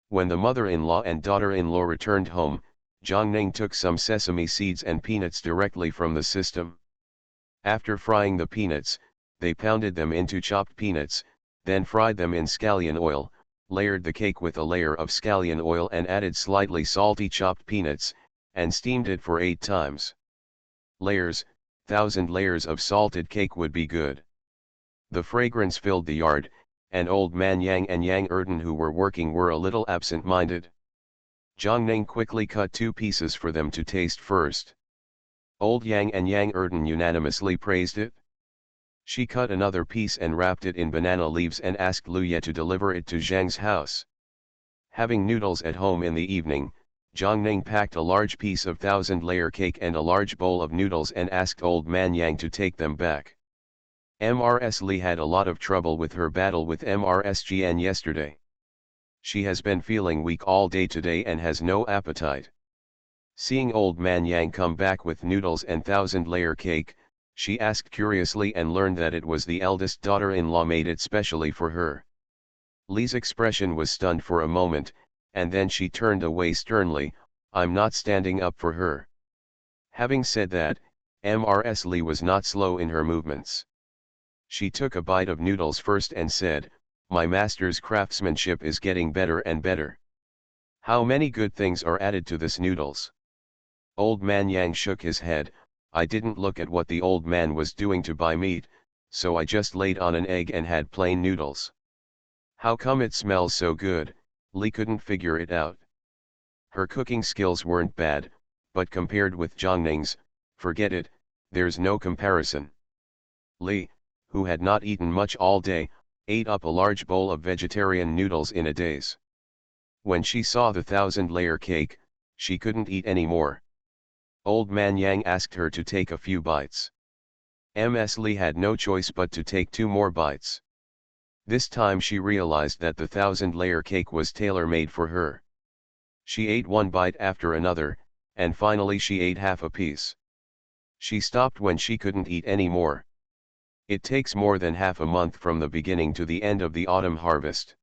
When the mother-in-law and daughter-in-law returned home, Zhang Ning took some sesame seeds and peanuts directly from the system. After frying the peanuts, they pounded them into chopped peanuts, then fried them in scallion oil, layered the cake with a layer of scallion oil and added slightly salty chopped peanuts, and steamed it for 8 times. Layers, 1,000 layers of salted cake would be good. The fragrance filled the yard, and old man Yang and Yang Erden, who were working, were a little absent-minded. Zhang Ning quickly cut 2 pieces for them to taste first. Old Yang and Yang Erden unanimously praised it. She cut another piece and wrapped it in banana leaves and asked Lu Ye to deliver it to Zhang's house. Having noodles at home in the evening, Zhang Ning packed a large piece of 1,000-layer cake and a large bowl of noodles and asked old man Yang to take them back. Ms. Li had a lot of trouble with her battle with Ms. Jian yesterday. She has been feeling weak all day today and has no appetite. Seeing old man Yang come back with noodles and 1,000-layer cake, she asked curiously and learned that it was the eldest daughter-in-law made it specially for her. Li's expression was stunned for a moment, and then she turned away sternly, "I'm not standing up for her." Having said that, Ms. Li was not slow in her movements. She took a bite of noodles first and said, "My master's craftsmanship is getting better and better. How many good things are added to this noodles?" Old man Yang shook his head, "I didn't look at what the old man was doing to buy meat, so I just laid on an egg and had plain noodles." "How come it smells so good?" Li couldn't figure it out. Her cooking skills weren't bad, but compared with Zhang Ning's, forget it, there's no comparison. Li, who had not eaten much all day, ate up a large bowl of vegetarian noodles in a daze. When she saw the 1,000-layer cake, she couldn't eat any more. Old man Yang asked her to take a few bites. Ms. Li had no choice but to take 2 more bites. This time she realized that the 1,000-layer cake was tailor-made for her. She ate one bite after another, and finally she ate half a piece. She stopped when she couldn't eat any more. It takes more than half a month from the beginning to the end of the autumn harvest.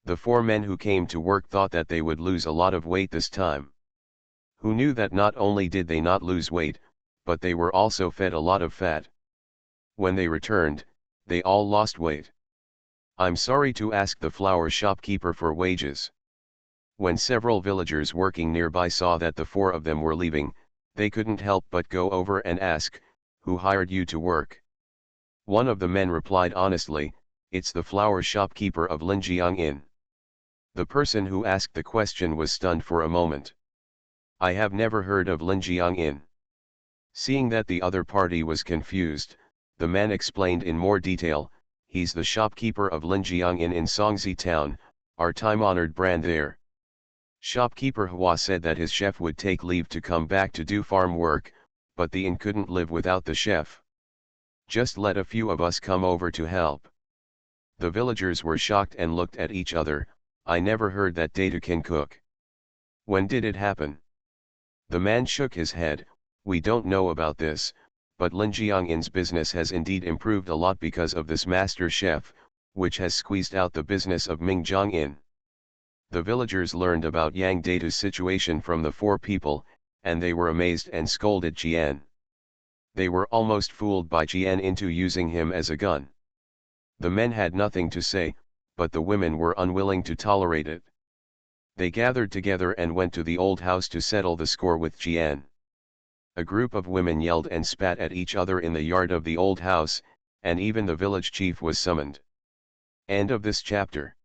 The 4 men who came to work thought that they would lose a lot of weight this time. Who knew that not only did they not lose weight, but they were also fed a lot of fat. When they returned, they all lost weight. "I'm sorry to ask the flower shopkeeper for wages." When several villagers working nearby saw that the 4 of them were leaving, they couldn't help but go over and ask, "Who hired you to work?" One of the men replied honestly, "It's the flower shopkeeper of Linjiang Inn." The person who asked the question was stunned for a moment. "I have never heard of Linjiang Inn." Seeing that the other party was confused, the man explained in more detail, he's the shopkeeper of Linjiang Inn in Songzi town, our time-honored brand there. Shopkeeper Hua said that his chef would take leave to come back to do farm work, but the inn couldn't live without the chef. Just let a few of us come over to help. The villagers were shocked and looked at each other. I never heard that Data can cook. When did it happen? The man shook his head. We don't know about this, but Linjiang Inn's business has indeed improved a lot because of this master chef, which has squeezed out the business of Mingjiang Inn. The villagers learned about Yang Data's situation from the four people, and they were amazed and scolded Jian. They were almost fooled by Jian into using him as a gun. The men had nothing to say, but the women were unwilling to tolerate it. They gathered together and went to the old house to settle the score with Jian. A group of women yelled and spat at each other in the yard of the old house, and even the village chief was summoned. End of this chapter.